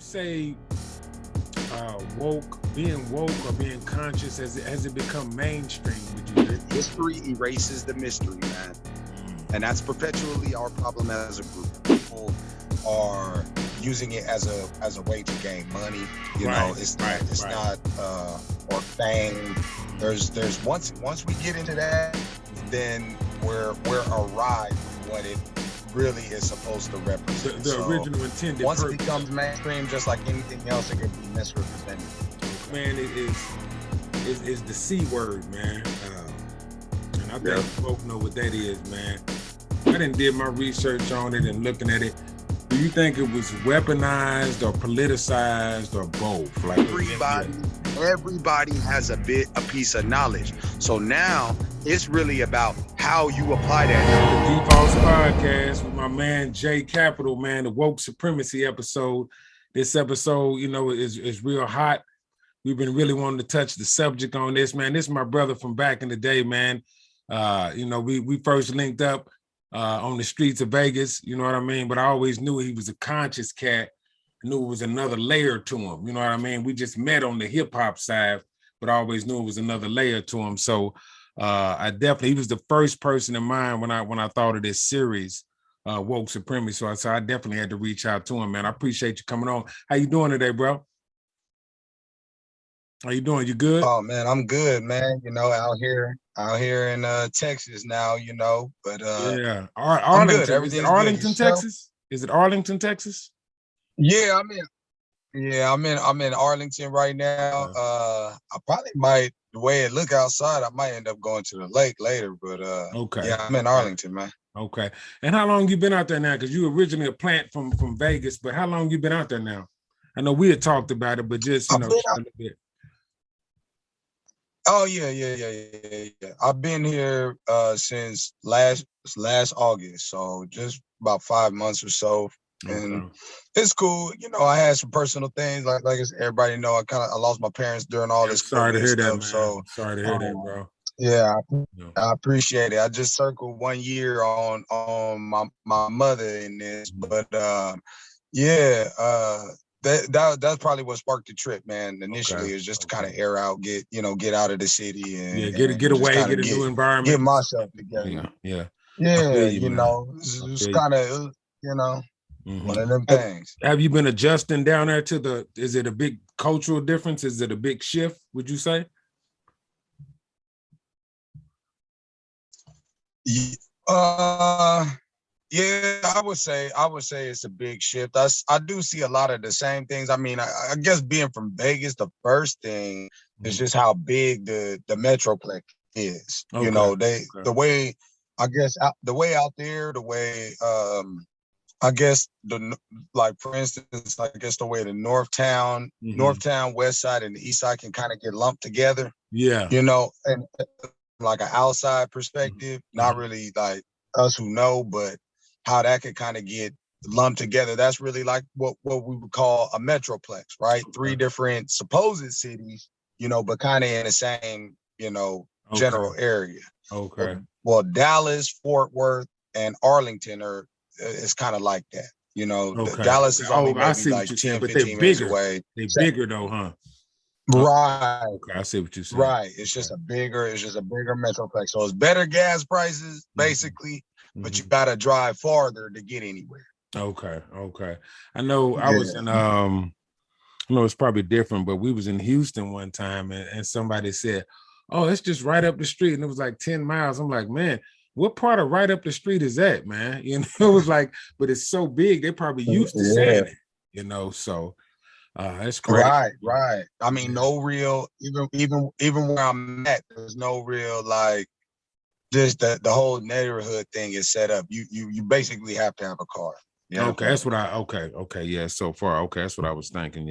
say being woke or being conscious, has it become mainstream, would you think? History erases the mystery, man. And that's perpetually our problem as a group. People are using it as a way to gain money. You know, it's not or fame. There's once we get into that, then we're arrived at what it really is supposed to represent. The original intended once purpose. It becomes mainstream, just like anything else, it can be misrepresented. Man, it is the C word, man. And I think you both know what that is, man. I done did my research on it and looking at it. Do you think it was weaponized or politicized or both? Like everybody has a piece of knowledge. So now it's really about how you apply that. The D.Fos podcast with my man J.Capital, man, the woke supremacy episode. This episode, you know, is real hot. We've been really wanting to touch the subject on this, man. This is my brother from back in the day, man. You know, we first linked up on the streets of Vegas, you know what I mean? But I always knew he was a conscious cat. I knew it was another layer to him, you know what I mean? We just met on the hip hop side, but I always knew it was another layer to him. So he was the first person in mind when I thought of this series, Woke Supremacy. So I definitely had to reach out to him, man. I appreciate you coming on. How you doing today, bro? How you doing? You good? Oh man, I'm good, man. You know, out here in Texas now, you know, but yeah. I'm good. Is it Arlington, Texas? Is it Arlington, Texas? Yeah, I'm in Arlington right now. I probably might, the way it look outside, I might end up going to the lake later, but okay. Yeah, I'm in Arlington, man. Okay. And how long you been out there now? Because you originally a plant from Vegas, but how long you been out there now? I know we had talked about it, but just a little bit. Oh yeah. I've been here since last August, so just about 5 months or so, and it's cool. You know, I had some personal things, like everybody know. I lost my parents during all this. Sorry to hear that, man. So sorry to hear that, bro. Yeah, I appreciate it. I just circled 1 year on my mother in this, but that's probably what sparked the trip, man. Initially, is just to kind of air out, get out of the city, and get away, get a new environment, get myself together. Yeah. You know, it's kind of one of them things. Have you been adjusting down there to is it a big cultural difference? Is it a big shift, would you say? Yeah, I would say it's a big shift. I do see a lot of the same things. I mean, I guess being from Vegas, the first thing is just how big the Metroplex is. You know, the way the way out there, the way I guess for instance, I guess the way the Northtown, West Side, and the East Side can kind of get lumped together. Yeah, you know, and like an outside perspective, not really like us who know, but how that could kind of get lumped together. That's really like what we would call a metroplex, right? 3 different supposed cities, you know, but kind of in the same, general area. Okay. Well, Dallas, Fort Worth, and Arlington it's kind of like that. You know, Dallas is only maybe like 10, 15 minutes away. They're bigger though, huh? Right. Okay, I see what you're saying. Right. It's just a bigger metroplex. So it's better gas prices, basically, but you gotta drive farther to get anywhere. Okay. I know I was in I know it's probably different, but we was in Houston one time and somebody said, "Oh, it's just right up the street." And it was like 10 miles. I'm like, man, what part of right up the street is that, man? You know, it was like, but it's so big, they probably used to saying it, so that's great. Right. I mean, no real, even where I'm at, there's no real like just the whole neighborhood thing is set up. You basically have to have a car. Okay, that's what yeah, so far. Okay, that's what I was thinking.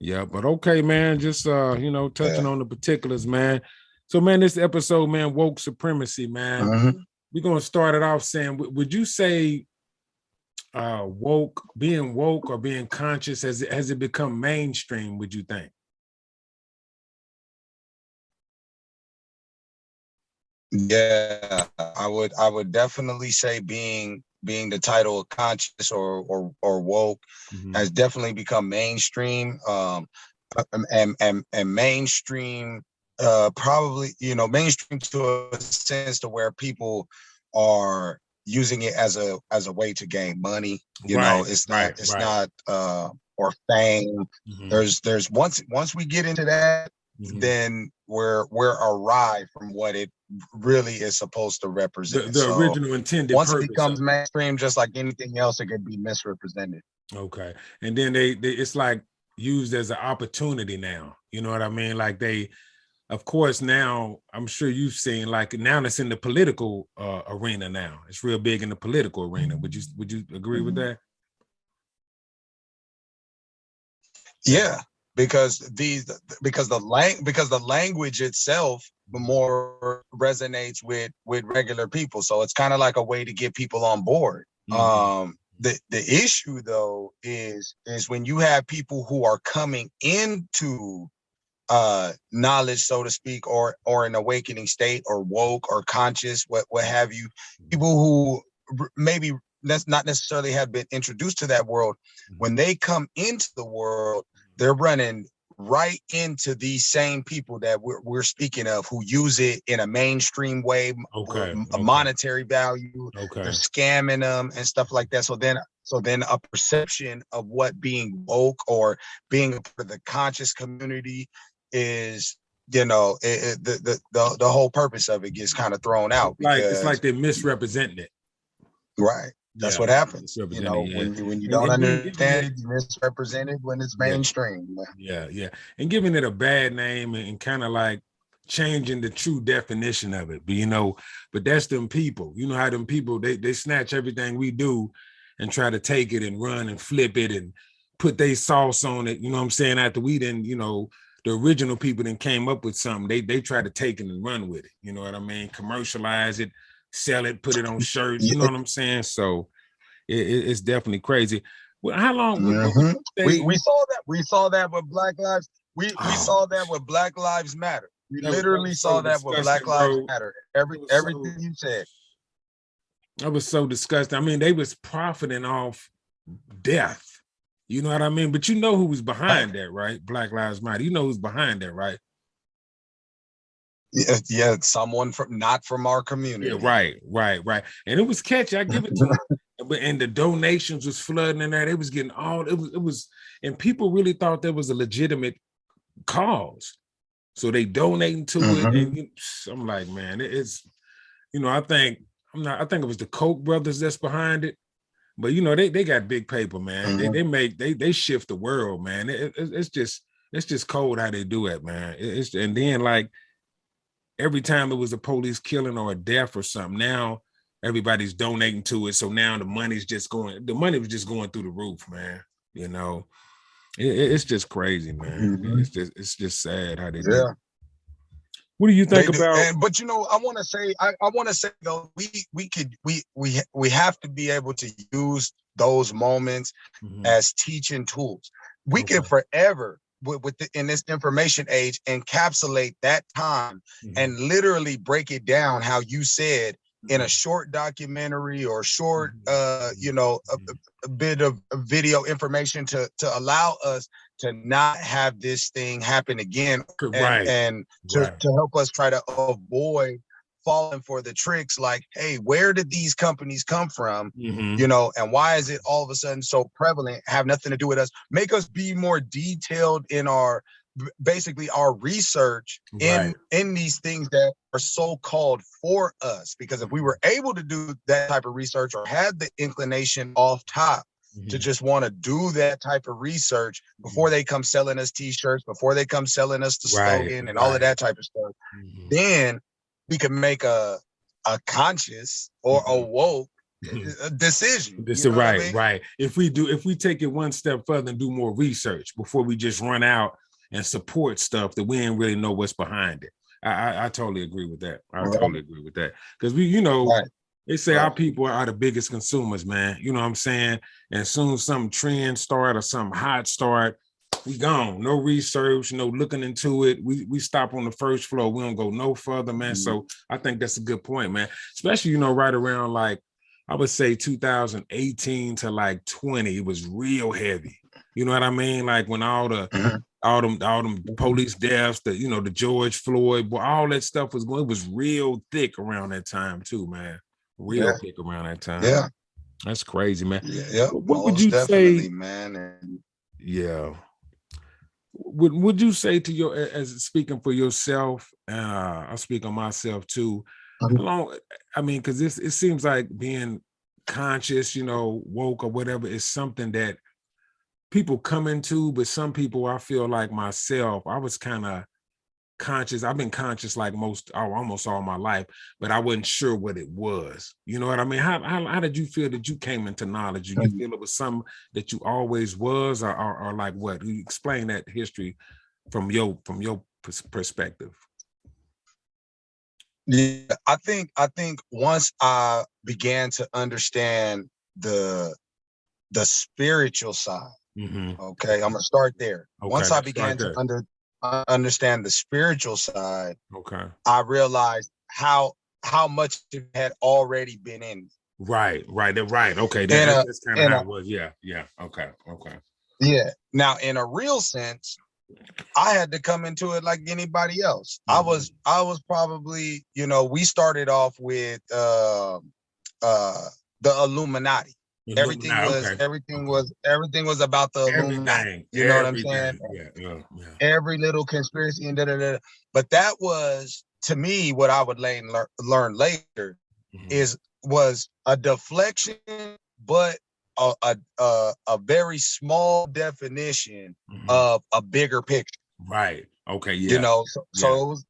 Yeah, but okay, man, just touching on the particulars, man. So man, this episode, man, woke supremacy, man. We're gonna start it off saying, would you say being woke or being conscious, has it become mainstream, would you think? Yeah, I would definitely say being being the title of conscious or woke has definitely become mainstream. And mainstream, probably, mainstream to a sense to where people are using it as a way to gain money. It's not or fame. There's once we get into that, then we're awry from what it really is supposed to represent. The original intended once purpose. It becomes mainstream, just like anything else, it could be misrepresented. Okay. And then they it's like used as an opportunity now. You know what I mean? Like they, of course, now I'm sure you've seen, like now it's in the political arena now. It's real big in the political arena. Would you agree with that? Yeah, because the language itself more resonates with regular people. So it's kind of like a way to get people on board. The issue though is when you have people who are coming into knowledge, so to speak, or an awakening state, or woke or conscious, what have you, people who maybe not necessarily have been introduced to that world. When they come into the world, they're running right into these same people that we're speaking of, who use it in a mainstream way, a monetary value. They're scamming them and stuff like that. So then a perception of what being woke or being a part of the conscious community is, the whole purpose of it gets kind of thrown out. It's like they're misrepresenting it. Right. That's what happens. When you don't understand it, you misrepresent it when it's mainstream. Yeah. And giving it a bad name and kind of like changing the true definition of it. But that's them people. You know how them people, they snatch everything we do and try to take it and run and flip it and put their sauce on it. You know what I'm saying? After we didn't, the original people then came up with something, they try to take it and run with it. You know what I mean? Commercialize it, sell it, put it on shirts. You know what I'm saying? So it's definitely crazy. Well, how long? We saw that with Black Lives. We saw that with Black Lives Matter. We literally saw that with Black Lives Matter. Everything you said. That was so disgusting. I mean, they was profiting off death. You know what I mean? But you know who was behind that, right? Black Lives Matter. You know who's behind that, right? Yeah, someone not from our community. Yeah, right. And it was catchy. I give it to them. And the donations was flooding in there. They was getting it was, and people really thought that was a legitimate cause. So they donating to it. And I'm like, man, it's, I think it was the Koch brothers that's behind it. But they got big paper, man. They shift the world, man. It's just cold how they do it, man. And then like every time there was a police killing or a death or something, now everybody's donating to it. So now the money was just going through the roof, man. It's just crazy, man. It's just sad how they do it. What do you think about? But I want to say though, we have to be able to use those moments as teaching tools. We can forever in this information age encapsulate that time and literally break it down how you said in a short documentary or short a bit of video information to allow us to not have this thing happen again, and to help us try to avoid falling for the tricks like, hey, where did these companies come from? And why is it all of a sudden so prevalent? Have nothing to do with us. Make us be more detailed in our research in these things that are so called for us. Because if we were able to do that type of research, or had the inclination off top to just want to do that type of research before they come selling us t-shirts, before they come selling us the slogan and all of that type of stuff, then we could make a conscious or a woke decision. Right. If we take it one step further and do more research before we just run out and support stuff that we ain't really know what's behind it. I totally agree with that. Totally agree with that. Because they say our people are the biggest consumers, man. You know what I'm saying? And as soon as some trend start or some hot start, we gone. No research, no looking into it. We stop on the first floor. We don't go no further, man. So I think that's a good point, man. Especially, right around like I would say 2018 to like 20, it was real heavy. You know what I mean? Like when all them police deaths, the George Floyd, all that stuff was going, it was real thick around that time too, man. Real thick around that time. Yeah. That's crazy, man. Yeah, what would you say, man? Yeah. Would you say to your, as speaking for yourself, I'll speak on myself too. How long, I mean, because it seems like being conscious, woke or whatever, is something that people come into, but some people, I feel like myself, I was kind of conscious. I've been conscious like almost all my life, but I wasn't sure what it was. You know what I mean? How did you feel that you came into knowledge? Did you feel it was something that you always was, or like what? You explain that history from your perspective. Yeah, I think once I began to understand the spiritual side. Okay, I'm gonna start there. Okay, once I began to understand the spiritual side, okay, I realized how much it had already been in me. Right. Okay, that's kind of how it was. Yeah. Okay. Yeah. Now, in a real sense, I had to come into it like anybody else. I was probably, we started off with the Illuminati. Everything was about the Illuminati. You know what I'm saying? Yeah. Every little conspiracy and da. But that was, to me, what I would learn later was a deflection, but a very small definition of a bigger picture. Right. Okay. Yeah. So it was,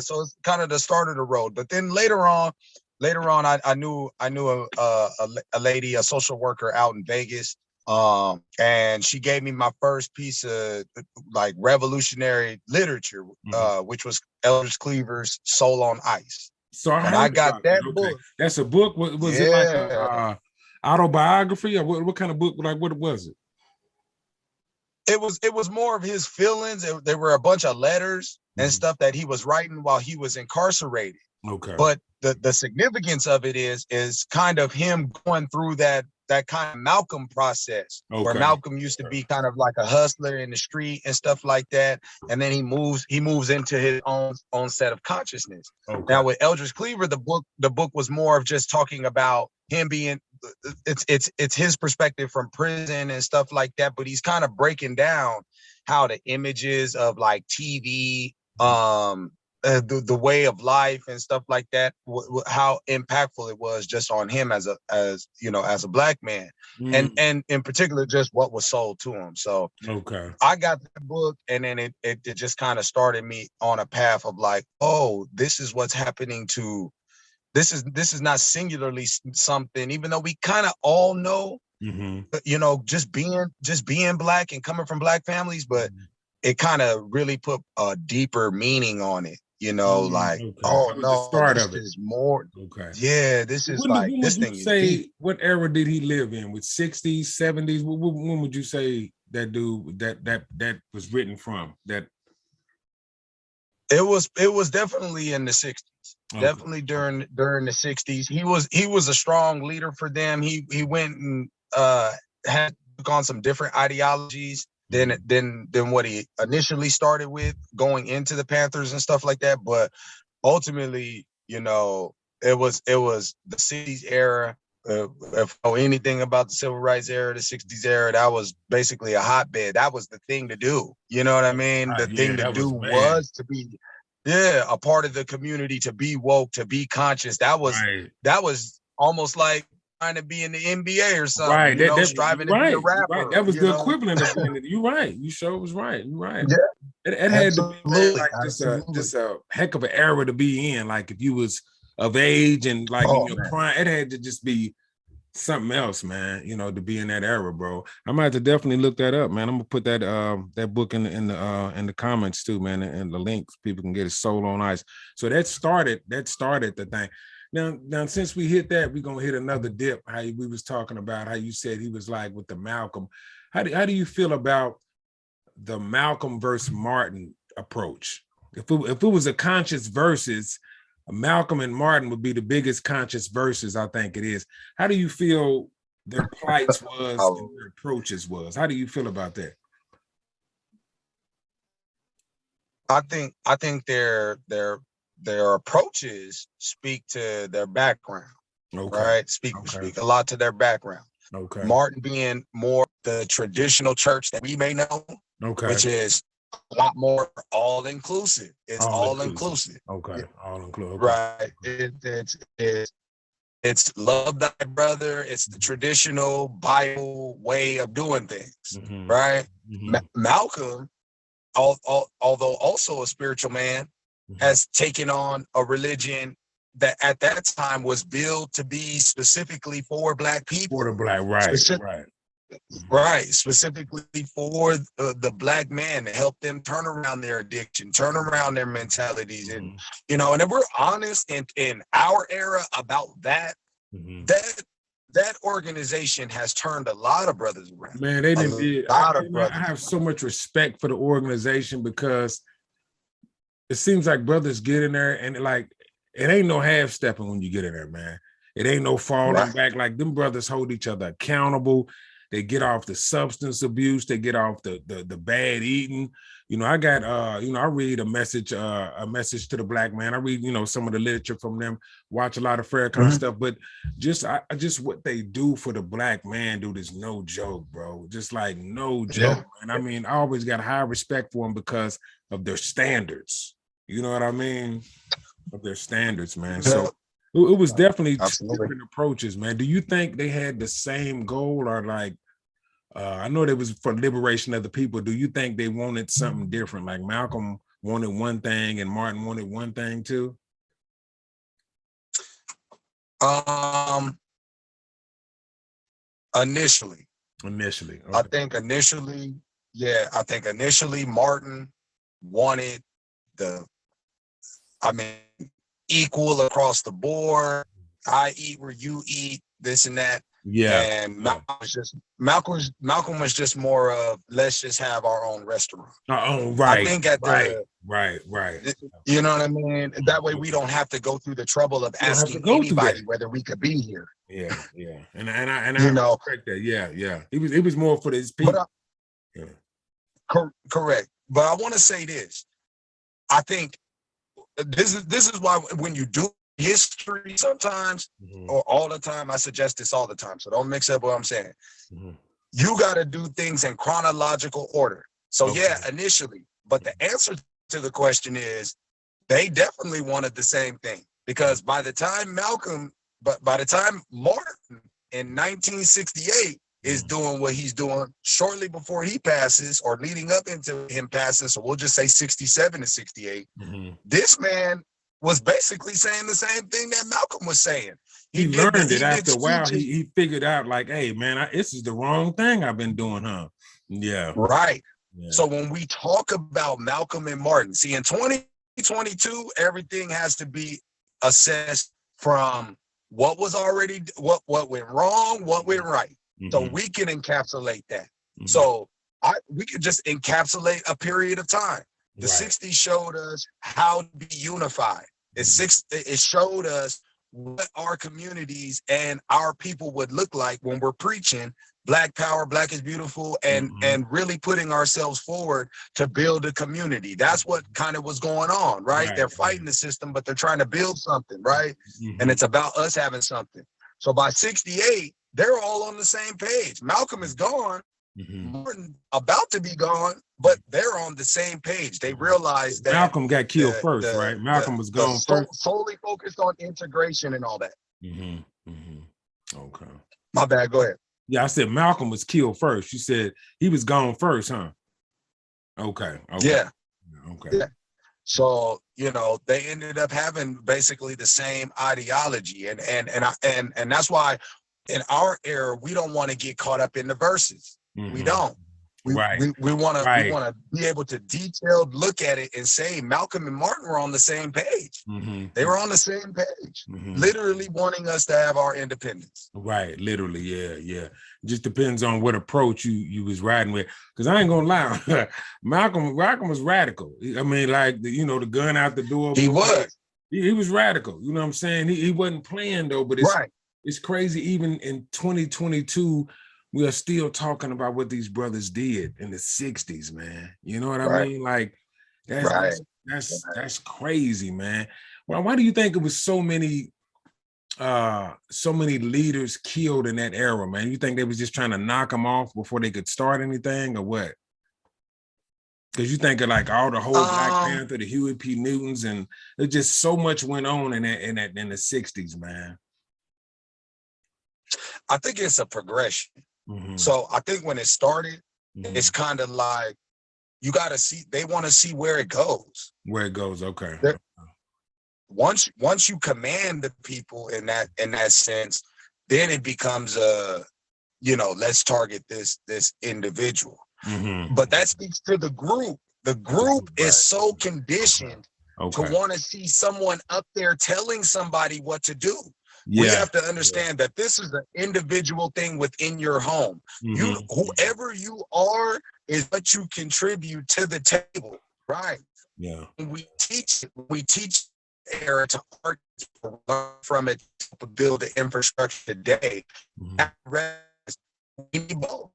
so it's kind of the start of the road. But then later on, I knew a lady, a social worker out in Vegas, and she gave me my first piece of like revolutionary literature, which was Eldridge Cleaver's Soul on Ice. So I got that book. That's a book. Was it like a autobiography, or what kind of book? Like, what was it? It was more of his feelings. There were a bunch of letters and stuff that he was writing while he was incarcerated. Okay. But the significance of it is kind of him going through that kind of Malcolm process, where Malcolm used to be kind of like a hustler in the street and stuff like that, and then he moves into his own set of consciousness. Now with Eldridge Cleaver, the book was more of just talking about him being, it's his perspective from prison and stuff like that, but he's kind of breaking down how the images of like TV, the way of life and stuff like that, how impactful it was just on him as a black man, and in particular just what was sold to him. So I got the book, and then it just kind of started me on a path of like, oh, this is what's happening to, this is not singularly something, even though we kind of all know, just being black and coming from black families, but it kind of really put a deeper meaning on it. Like, oh no, the start of it is more. Yeah, this is like, this thing is deep. What era did he live in? With 60s, 70s? When would you say that dude that was written from? That it was definitely in the 60s. Definitely during the 60s. He was a strong leader for them. He went and had on some different ideologies than what he initially started with, going into the Panthers and stuff like that. But ultimately, it was the 60s era. If you know anything about the civil rights era, the 60s era, that was basically a hotbed. That was the thing to do. You know what I mean? The thing to do was to be a part of the community, to be woke, to be conscious. That was almost like trying to be in the NBA or something, right? Striving to be a rapper. Right. That was the equivalent of being. You're right. You sure was right. You're right. Yeah, it had to be, man, like just a heck of an era to be in. Like if you was of age and like in your prime, it had to just be something else, man. To be in that era, bro. I might have to definitely look that up, man. I'm gonna put that book in the comments too, man, and the links. People can get his Soul on Ice. So that started the thing. Now, since we hit that, we're gonna hit another dip. How we was talking about how you said he was like with the Malcolm. How do you feel about the Malcolm versus Martin approach? If it was a conscious versus, Malcolm and Martin would be the biggest conscious verses, I think it is. How do you feel their plights was and their approaches was? How do you feel about that? I think their approaches speak to their background. Okay. Right? Speak a lot to their background. Okay. Martin being more the traditional church that we may know, which is a lot more all-inclusive. It's all-inclusive. Okay. All-inclusive. Right. It's love thy brother. It's the traditional Bible way of doing things. Right. Malcolm, although also a spiritual man, has taken on a religion that at that time was built to be specifically for Black people. For the Black, right. Right, specifically for the Black man to help them turn around their addiction, turn around their mentalities. And, and if we're honest in our era about that, that organization has turned a lot of brothers around. Man, they didn't. I have so much respect for the organization because it seems like brothers get in there and it ain't no half stepping when you get in there, man. It ain't no falling back. Like them brothers hold each other accountable. They get off the substance abuse. They get off the bad eating. I got I read a message to the Black man. I read some of the literature from them. Watch a lot of Farrakhan stuff, but just what they do for the Black man, dude, is no joke, bro. Just like no joke, man. I mean, I always got high respect for them because of their standards. You know what I mean? Of their standards, man. So it was definitely different approaches, man. Do you think they had the same goal or I know they was for liberation of the people. Do you think they wanted something different? Like Malcolm wanted one thing and Martin wanted one thing too? Initially. Okay. I think initially Martin wanted equal across the board. I eat where you eat, this and that. Yeah. And Malcolm was just more of let's just have our own restaurant. Right. I think right. You know what I mean? That way we don't have to go through the trouble of asking anybody whether we could be here. Yeah. And I respect that. Yeah. He was more for his people. Correct. But I want to say this. I think this is why when you do history sometimes or all the time, I suggest this all the time, so don't mix up what I'm saying. You got to do things in chronological order. So initially, but the answer to the question is they definitely wanted the same thing, because by the time Martin in 1968 is doing what he's doing shortly before he passes or leading up into him passing, so we'll just say 67 to 68, this man was basically saying the same thing that Malcolm was saying. He learned it after a while. He figured out hey, man, this is the wrong thing I've been doing, huh? Yeah. Right. Yeah. So when we talk about Malcolm and Martin, see, in 2022, everything has to be assessed from what was already, what went wrong, what went right. So we can encapsulate that. So we could just encapsulate a period of time. The 60s showed us how to be unified. It showed us what our communities and our people would look like when we're preaching Black power, Black is beautiful, and really putting ourselves forward to build a community. That's what kind of was going on, right? They're fighting the system, but they're trying to build something, right? And it's about us having something. So by 68, they're all on the same page. Malcolm is gone. Martin about to be gone, but they're on the same page. They realized that Malcolm got killed first, right? Malcolm was gone first. Solely focused on integration and all that. Okay. My bad. Go ahead. Yeah, I said Malcolm was killed first. You said he was gone first, huh? Okay. Yeah. Okay. Yeah. So they ended up having basically the same ideology, and that's why in our era we don't want to get caught up in the verses. We don't. We want to be able to detailed look at it and say Malcolm and Martin were on the same page. They were on the same page, literally wanting us to have our independence. Right, literally, yeah. Just depends on what approach you was riding with. Because I ain't gonna lie, Malcolm was radical. I mean, the gun out the door. He was. He was radical. You know what I'm saying? He wasn't playing though, but it's crazy. Even in 2022, we are still talking about what these brothers did in the 60s, man. You know what I mean? Like that's crazy, man. Well, why do you think it was so many leaders killed in that era, man? You think they was just trying to knock them off before they could start anything, or what? Because you think of like all the whole Black Panther, the Huey P. Newtons, and there's just so much went on in the 60s, man. I think it's a progression. Mm-hmm. So I think when it started, it's kind of like you got to see. They want to see where it goes. Where it goes, okay. Once you command the people in that sense, then it becomes let's target this individual. Mm-hmm. But that speaks to the group. The group is so conditioned to want to see someone up there telling somebody what to do. Yeah. We have to understand that this is an individual thing within your home. Mm-hmm. Whoever you are is what you contribute to the table, right? Yeah. We teach era to art from it to build the infrastructure today. Mm-hmm. We need both.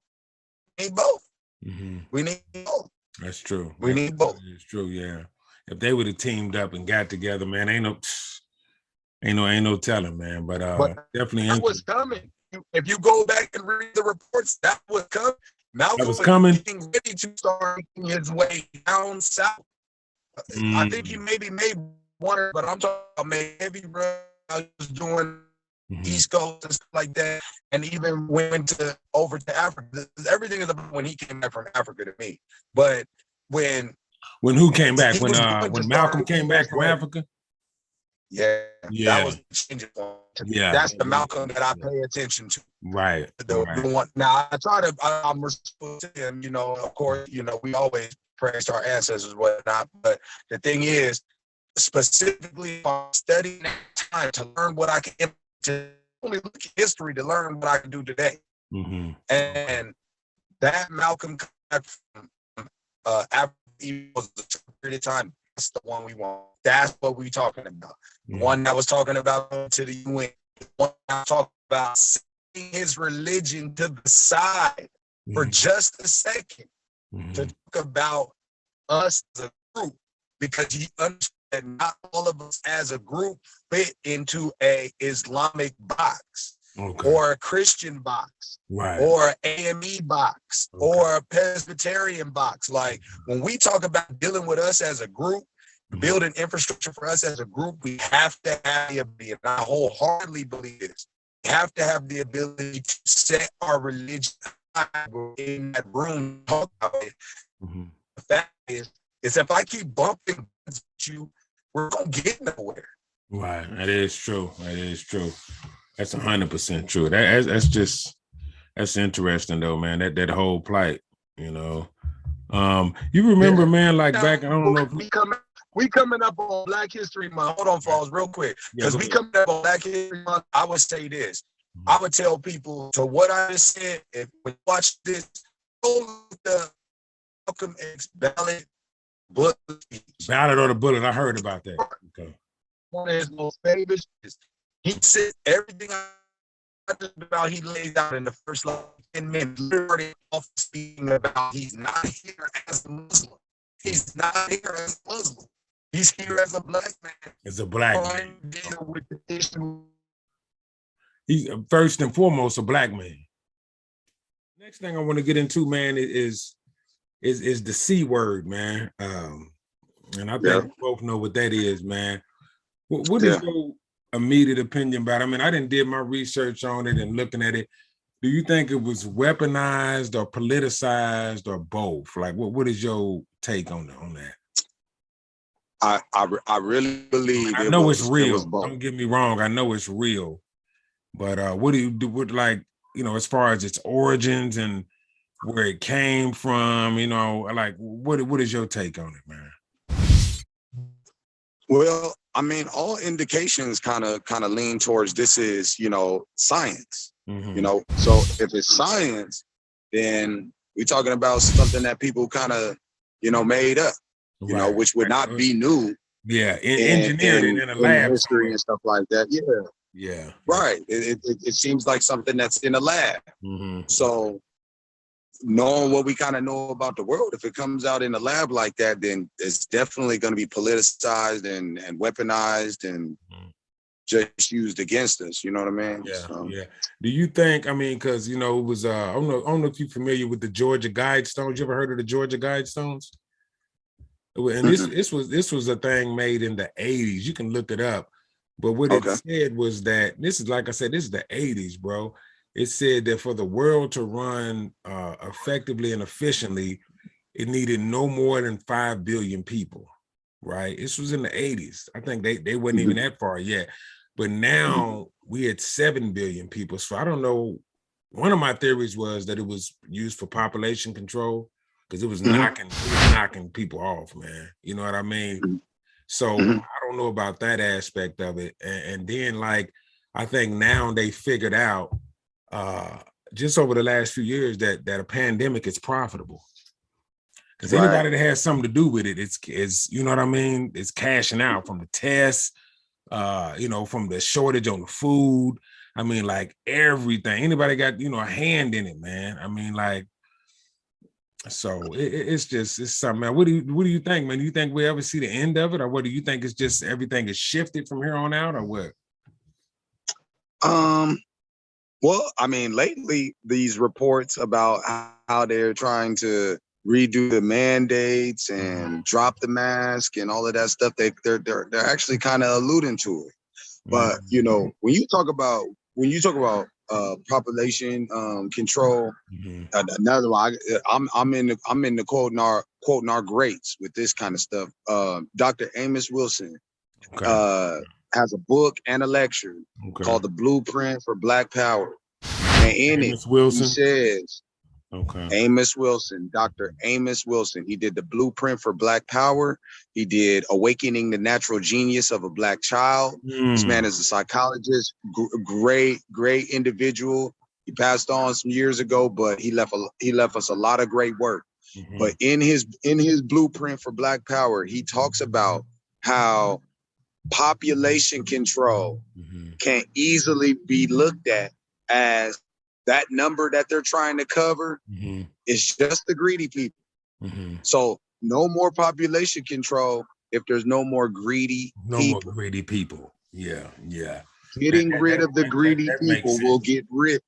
Mm-hmm. We need both. That's true. We need both. It's true, yeah. If they would have teamed up and got together, man, ain't no telling, man. But definitely that was coming. If you go back and read the reports, that was coming. Malcolm was coming. Getting ready to start making his way down south. I think he maybe made one, but I'm talking about made heavy run. I was doing East Coast and stuff like that, and even went over to Africa. Everything is about when he came back from Africa to me. But when who came back? When Malcolm came back from Africa? Yeah, that was the changing point. Yeah, that's the Malcolm that I pay attention to. Right. The one. Now I'm respectful to him. Of course, we always praise our ancestors and whatnot. But the thing is, specifically, I'm studying that time to learn what I can. To only look at history to learn what I can do today. Mm-hmm. And that Malcolm from after he was a period of time. That's the one we want. That's what we're talking about. The one that was talking about to the UN. The one that talked about setting his religion to the side for just a second to talk about us as a group, because he understood that not all of us as a group fit into a Islamic box or a Christian box or an AME box or a Presbyterian box. Like when we talk about dealing with us as a group, building infrastructure for us as a group, we have to have the ability, and I wholeheartedly believe this, we have to have the ability to set our religion in that room, talk about it. Mm-hmm. The fact is if I keep bumping you, we're gonna get nowhere. Right. That is true. That's 100% true. That's interesting though, man. That whole plight, You remember, man, like back, I don't know if we coming up on Black History Month. Hold on, Falls, real quick. Because we coming up on Black History Month, I would say this. I would tell people, to what I just said, if we watch this, go look the Malcom X ballot book. Ballot or the bullet, I heard about that. Okay. One of his most famous is he said everything about he lays out in the first 10 minutes, literally off speaking about he's not here as a Muslim. He's not here as a Muslim. He's here as a Black man. As a Black man. Deal with the issue. He's first and foremost a Black man. Next thing I want to get into, man, is the C word, man. And I think we both know what that is, man. What is your immediate opinion about it? I mean, I did my research on it and looking at it. Do you think it was weaponized or politicized or both? Like, what is your take on that? I really believe I know it's real. Don't get me wrong. I know it's real. But what do you do with, like, as far as its origins and where it came from, like what is your take on it, man? Well, I mean, all indications kind of lean towards this is, science. Mm-hmm. So if it's science, then we're talking about something that people kind of, made up, which would not be new. Yeah, engineered it in a lab history somewhere. and stuff like that. Yeah, Yeah, right. It seems like something that's in a lab. Mm-hmm. So knowing what we kind of know about the world, if it comes out in a lab like that, then it's definitely going to be politicized and weaponized and just used against us. You know what I mean? Yeah, So. yeah. Do you think? I mean, because it was. I don't know if you're familiar with the Georgia Guidestones. You ever heard of the Georgia Guidestones? And this was a thing made in the 80s. You can look it up. But what it said was that this is, like I said, this is the 80s, bro. It said that for the world to run effectively and efficiently, it needed no more than 5 billion people, right? This was in the 80s. I think they weren't even that far yet. But now we had 7 billion people. So I don't know. One of my theories was that it was used for population control because it was knocking people off, man. You know what I mean? So I don't know about that aspect of it. And then, like, I think now they figured out just over the last few years that a pandemic is profitable. Because anybody that has something to do with it, it's you know what I mean? It's cashing out from the tests, from the shortage on the food. I mean, like everything. Anybody got, a hand in it, man. I mean, like, so it's something, man. What do you think, man? Do you think we ever see the end of it, or what do you think? It's just everything is shifted from here on out, or what? Well, I mean, lately these reports about how they're trying to redo the mandates and drop the mask and all of that stuff, they're actually kind of alluding to it. But when you talk about population control, another one, I'm in the quoting our greats with this kind of stuff. Dr. Amos Wilson has a book and a lecture called The Blueprint for Black Power, and in Amos Wilson. He says, Amos Wilson, Dr. Amos Wilson. He did The Blueprint for Black Power. He did Awakening the Natural Genius of a Black Child. This man is a psychologist, great individual. He passed on some years ago, but he left us a lot of great work. But in his Blueprint for Black Power, he talks about how population control can easily be looked at as that number that they're trying to cover is just the greedy people. So no more population control if there's no more greedy people. Yeah. Getting rid of the greedy people will get rid.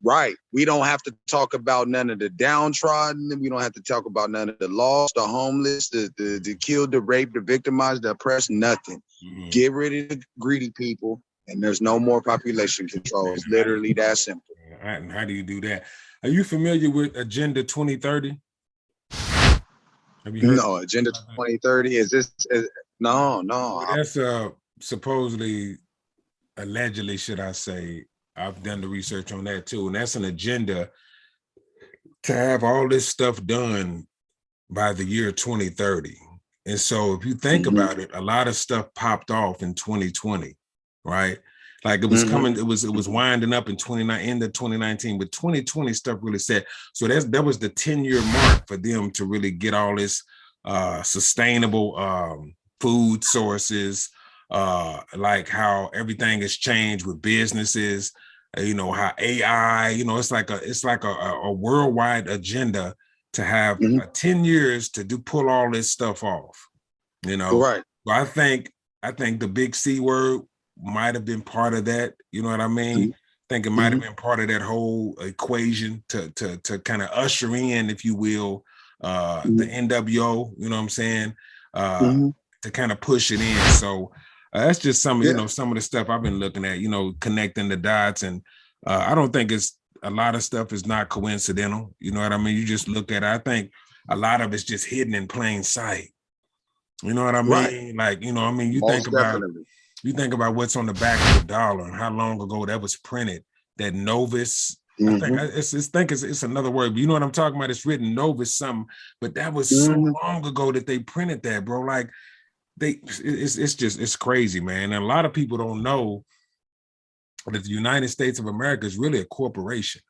Right. We don't have to talk about none of the downtrodden. We don't have to talk about none of the lost, the homeless, the killed, the raped, the victimized, the oppressed, nothing. Get rid of the greedy people, and there's no more population control. It's literally that simple. And how do you do that? Are you familiar with Agenda 2030? No, Agenda 2030 is this? No. Well, that's supposedly, allegedly, should I say? I've done the research on that too, and that's an agenda to have all this stuff done by the year 2030. And so, if you think about it, a lot of stuff popped off in 2020, right? Like it was coming, it was winding up in end of 2019, but 2020 stuff really set. So that was the 10-year mark for them to really get all this sustainable food sources, like how everything has changed with businesses, how AI, it's like a worldwide agenda to have 10 years to pull all this stuff off, Right. So I think the big C word might have been part of that. You know what I mean? I think it might have been part of that whole equation to kind of usher in, if you will, the NWO, you know what I'm saying? To kind of push it in. So that's just some of the stuff I've been looking at, connecting the dots. And I don't think a lot of stuff is not coincidental. You know what I mean? You just look at it. I think a lot of it's just hidden in plain sight. You know what I mean? Right. Like, you think about what's on the back of the dollar and how long ago that was printed, that Novus. I think it's another word, but you know what I'm talking about? It's written Novus something, but that was so long ago that they printed that, bro. Like it's crazy, man. And a lot of people don't know that the United States of America is really a corporation.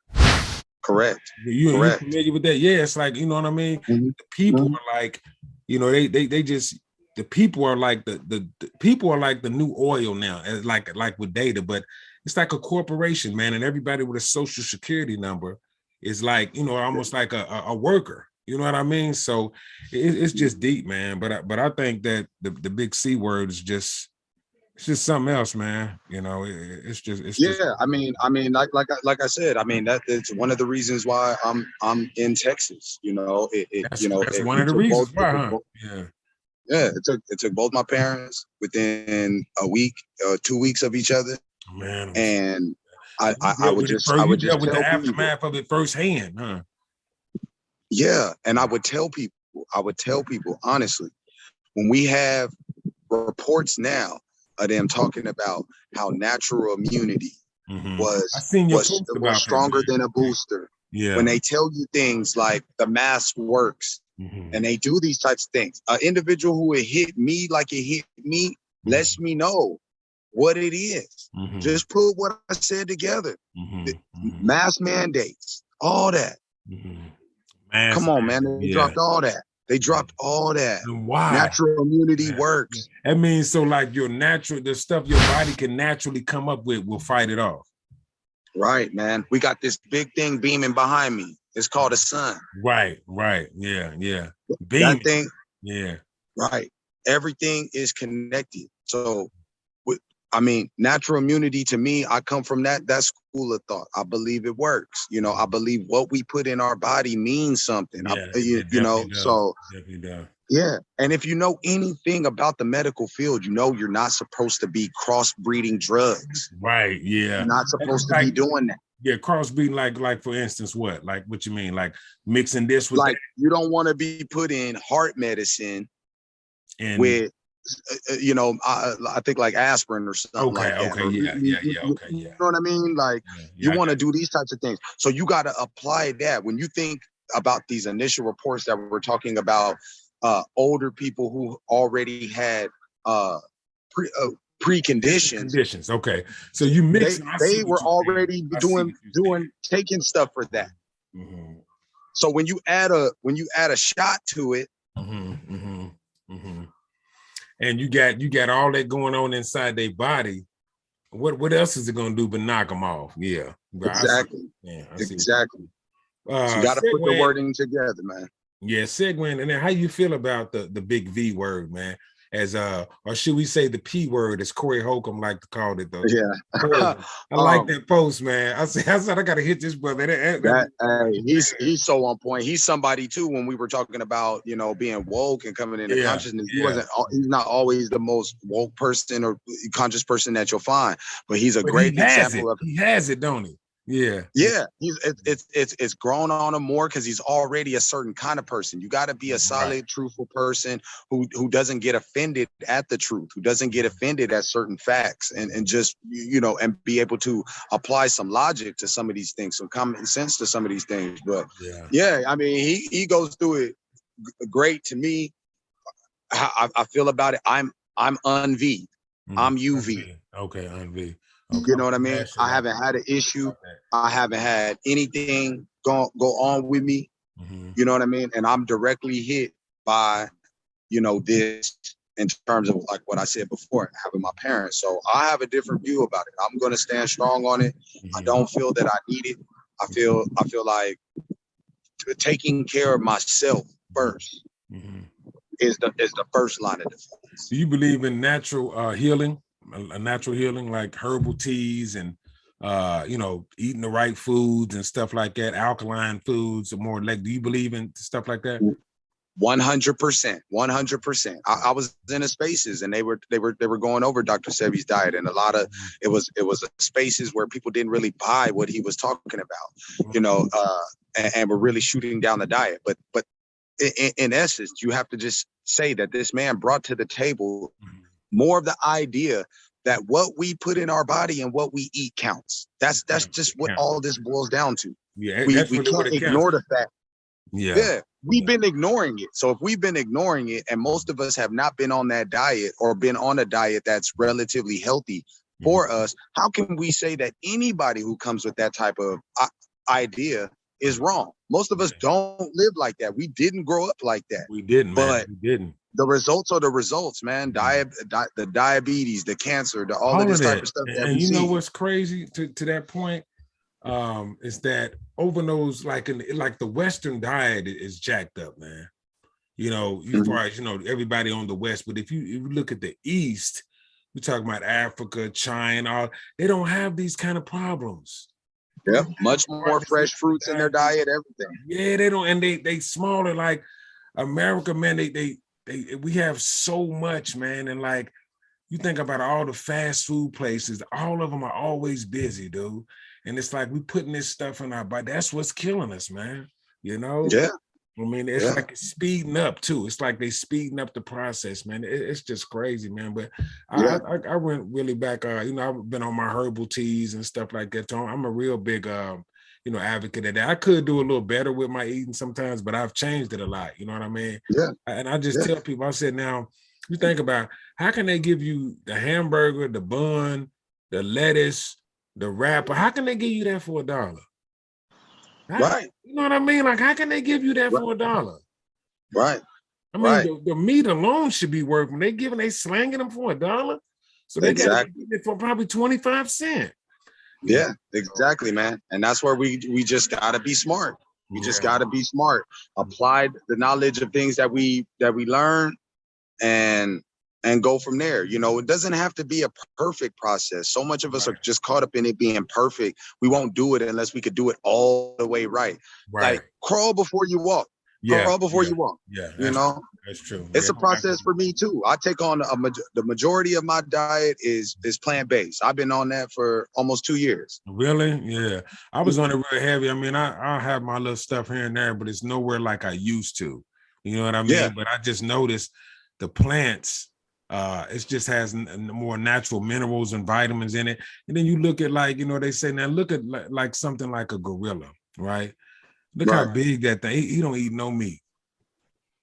Correct. You familiar with that? Yeah, it's like, you know what I mean? The people are like, they just the people are like the people are like the new oil now, like with data, but it's like a corporation, man, and everybody with a social security number is like, you know, almost like a worker. You know what I mean? So it's just deep, man. But I think that the big C word is just, it's just something else, man. You know, it's just. I mean, like I said, I mean it's one of the reasons why I'm in Texas. You know, That's one of the reasons why, huh? Yeah, it took both my parents within a week, 2 weeks of each other, man. And I would just tell with the aftermath of it firsthand, huh? Yeah, and I would tell people honestly, when we have reports now of them talking about how natural immunity was stronger than a booster. Yeah. When they tell you things like the mask works, and they do these types of things, an individual who would hit me like it hit me lets me know what it is. Just put what I said together. Mask mandates, all that. Come on, man. They dropped all that. They dropped all that. And why? Natural immunity works. That means so like the stuff your body can naturally come up with will fight it off. Right, man. We got this big thing beaming behind me. It's called a sun. Right. Yeah. That thing. Yeah. Right. Everything is connected. So, I mean, natural immunity to me, I come from that school of thought. I believe it works. You know, I believe what we put in our body means something. Yeah, you know, so yeah. And if you know anything about the medical field, you know you're not supposed to be crossbreeding drugs. Right. Yeah. You're not supposed to be doing that. Yeah, crossbreeding, like for instance, what? Like what you mean? Like mixing this with like that? You don't want to be putting heart medicine and with you know, I think like aspirin or something like that. Okay, yeah. You know what I mean? Like you want to do these types of things. So you got to apply that. When you think about these initial reports that we're talking about, older people who already had preconditions. Okay. So you mix. They were already taking stuff for that. So when you add a shot to it, and you got all that going on inside their body, what else is it gonna do but knock them off? Yeah, exactly. Exactly. So you got to put the wording together, man. Yeah, segue. And then how you feel about the big V word, man? As or should we say the P word, as Corey Holcomb like to call it though? Yeah. I like that post, man. I said I gotta hit this brother. He's so on point. He's somebody too. When we were talking about, you know, being woke and coming into consciousness, he's not always the most woke person or conscious person that you'll find, but he's a great example of it. He has it, don't he? Yeah. It's grown on him more because he's already a certain kind of person. You got to be a solid, truthful person who doesn't get offended at the truth, who doesn't get offended at certain facts, and just, you know, and be able to apply some logic to some of these things, some common sense to some of these things. But I mean, he goes through it great. To me, I feel about it. I'm un-V. I'm UV. Okay, un-V. Okay. You know what I mean? I haven't had an issue. I haven't had anything go on with me. You know what I mean? And I'm directly hit by, you know, this in terms of like what I said before, having my parents. So I have a different view about it. I'm going to stand strong on it. I don't feel that I need it. I feel like taking care of myself first is the first line of defense. Do you believe in natural healing? A natural healing, like herbal teas and you know, eating the right foods and stuff like that, alkaline foods, or more like, do you believe in stuff like that? 100%. I was in a spaces and they were going over Dr. Sebi's diet, and a lot of it was spaces where people didn't really buy what he was talking about, you know, and were really shooting down the diet. But in essence, you have to just say that this man brought to the table more of the idea that what we put in our body and what we eat counts. That's just what all this boils down to. Yeah, we can't ignore the fact. Yeah, we've been ignoring it. So if we've been ignoring it, and most of us have not been on that diet or been on a diet that's relatively healthy for us, how can we say that anybody who comes with that type of idea is wrong? Most of us don't live like that. We didn't grow up like that. We didn't, man. We didn't. the results are the results, man. The diabetes, the cancer, all of this type of stuff that and we you know see. what's crazy to that point is that over those like the Western diet is jacked up, man. You know, as far as everybody on the West, but if you look at the East, we're talking about Africa, China, they don't have these kind of problems. Yep, much more fresh fruits in their diet, everything. Yeah, they don't, and they smaller like America, man. We have so much, man, and like you think about all the fast food places, all of them are always busy, dude. And it's like we putting this stuff in our body. That's what's killing us, man. You know? Yeah. I mean, it's like it's speeding up too. It's like they speeding up the process, man. It's just crazy, man. But I went really back. I've been on my herbal teas and stuff like that. So I'm a real big, advocate of that. I could do a little better with my eating sometimes, but I've changed it a lot. You know what I mean? Yeah. And I just tell people, I said, now you think about how can they give you the hamburger, the bun, the lettuce, the wrapper? How can they give you that for $1? Right. You know what I mean? Like, how can they give you that for $1? Right. I mean, the meat alone should be worth when they slanging them for $1. So they got to get it for probably 25 cents. Yeah, exactly, man. And that's where we just gotta be smart. We just gotta be smart. Apply the knowledge of things that we learn and go from there. You know, it doesn't have to be a perfect process. So much of us are just caught up in it being perfect. We won't do it unless we could do it all the way right. Like crawl before you walk. Crawl before you walk. Yeah, you know, that's true. It's a process for me too. I take on the majority of my diet is plant-based. I've been on that for almost 2 years. Really? Yeah. I was on it real heavy. I mean, I have my little stuff here and there, but it's nowhere like I used to. You know what I mean? Yeah. But I just noticed the plants, it just has more natural minerals and vitamins in it. And then you look at they say, now look at like something like a gorilla, right? Look how big that thing. He don't eat no meat.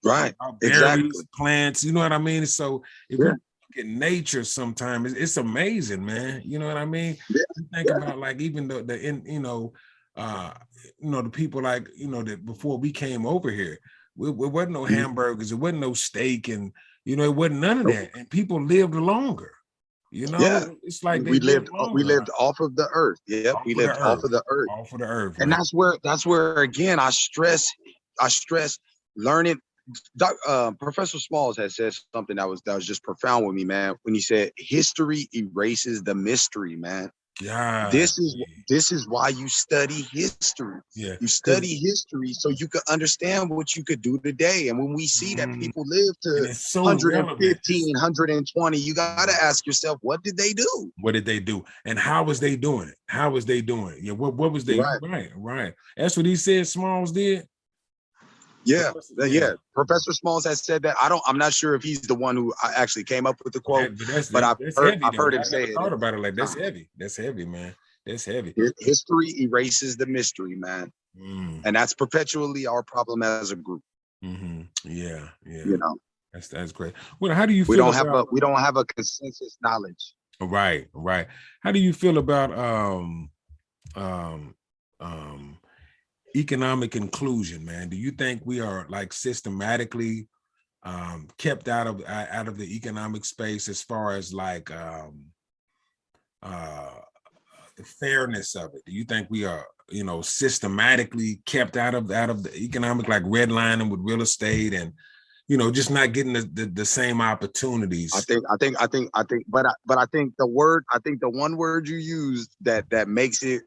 Right. Berries, plants, you know what I mean? So if you look at nature sometimes, it's amazing, man. You know what I mean? You think about like even the people that before we came over here, it wasn't no hamburgers, it wasn't no steak, and it wasn't none of that. And people lived longer. It's like we lived off of the earth. Yeah, we lived off of the earth. Off of the earth. And that's where again I stress learning. Professor Smalls had said something that was just profound with me, man, when he said history erases the mystery, man. Yeah. This is why you study history. Yeah. You study history so you could understand what you could do today. And when we see that people live to 115, 120, you got to ask yourself, what did they do? What did they do? And how was they doing it? How was they doing it? Yeah, what was they right. That's what he said Smalls did. Yeah. Professor Smalls has said that. I'm not sure if he's the one who actually came up with the quote, but I've heard him say it. Thought about it like that's heavy. That's heavy, man. That's heavy. History erases the mystery, man. And that's perpetually our problem as a group. Yeah. You know, that's great. Well, how do you feel? We don't have a consensus knowledge. Right. How do you feel about economic inclusion, man? Do you think we are like systematically kept out of the economic space as far as like the fairness of it? Do you think we are systematically kept out of the economic, like redlining with real estate and just not getting the same opportunities? I think but I think the one word you used that makes it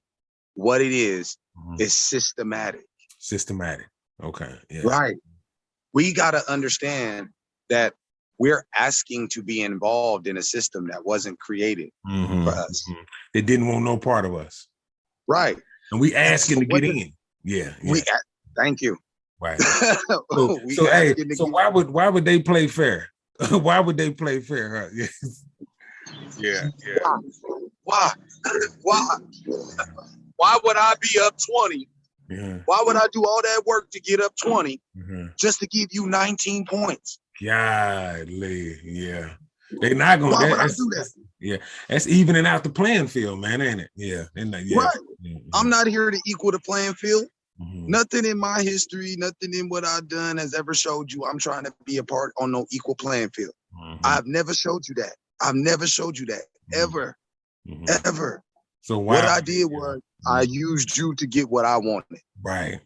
what it is systematic. Systematic. Okay. Yeah. Right. We got to understand that we're asking to be involved in a system that wasn't created for us. They didn't want no part of us. Right. And we asking to get in. Yeah. Thank you. Right. So why would they play fair? Why would they play fair? Huh? Yeah. Why? Why would I be up 20? Yeah. Why would I do all that work to get up 20 just to give you 19 points? Golly, yeah. They're not gonna. Why would I do that? Yeah, that's evening out the playing field, man, ain't it? Yeah. Right. I'm not here to equal the playing field. Nothing in my history, nothing in what I've done has ever showed you I'm trying to be a part on no equal playing field. I've never showed you that. I've never showed you that ever, ever. So what I did was I used you to get what I wanted. Right.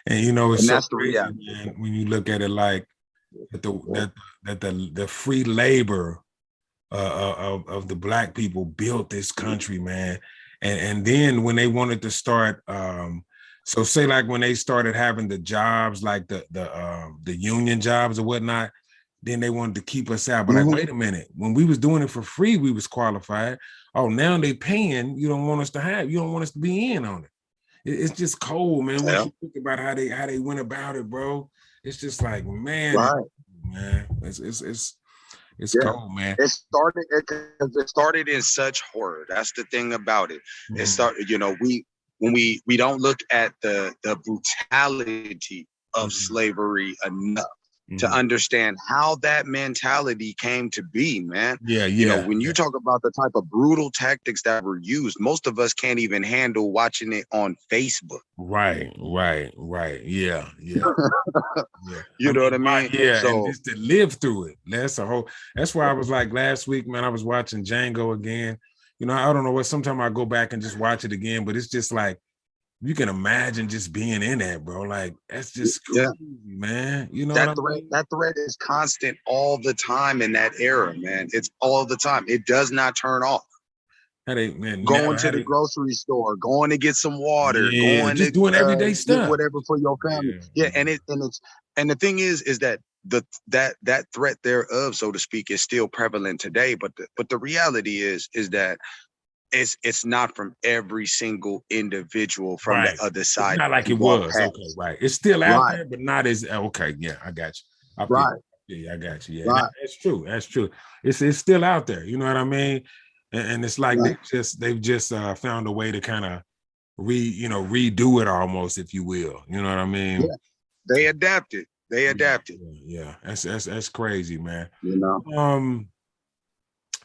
And you know, it's so crazy, man, when you look at it like that the free labor of the Black people built this country, man. And then when they wanted to start, so say like when they started having the jobs, like the union jobs or whatnot, then they wanted to keep us out. But like, wait a minute, when we was doing it for free, we was qualified. Oh, now they paying. You don't want us to be in on it. It's just cold, man. When you think about how they went about it, bro, it's just like, man, it's cold, man. It started in such horror. That's the thing about it. It started, you know, we don't look at the brutality of slavery enough to understand how that mentality came to be, man. You know, when you talk about the type of brutal tactics that were used, most of us can't even handle watching it on Facebook. Right. Yeah. You know what I mean? Yeah, so, and just to live through it. That's why I was like last week, man, I was watching Django again. You know, I don't know what, sometimes I go back and just watch it again, but it's just like, you can imagine just being in that, bro. Like, that's just crazy, man. You know that threat is constant all the time in that era, man. It's all the time. It does not turn off. Going to the grocery store, going to get some water, going just to doing everyday stuff, whatever for your family. And the thing is that that threat thereof, so to speak, is still prevalent today. But the reality is that it's not from every single individual from the other side. It's not like it was. Okay, right. It's still out there, but not as okay. Yeah, I got you. I got you. Yeah, that's true. That's true. It's still out there. You know what I mean? And it's like they've just found a way to kind of redo it almost, if you will. You know what I mean? Yeah. They adapted. Yeah. That's crazy, man. You know.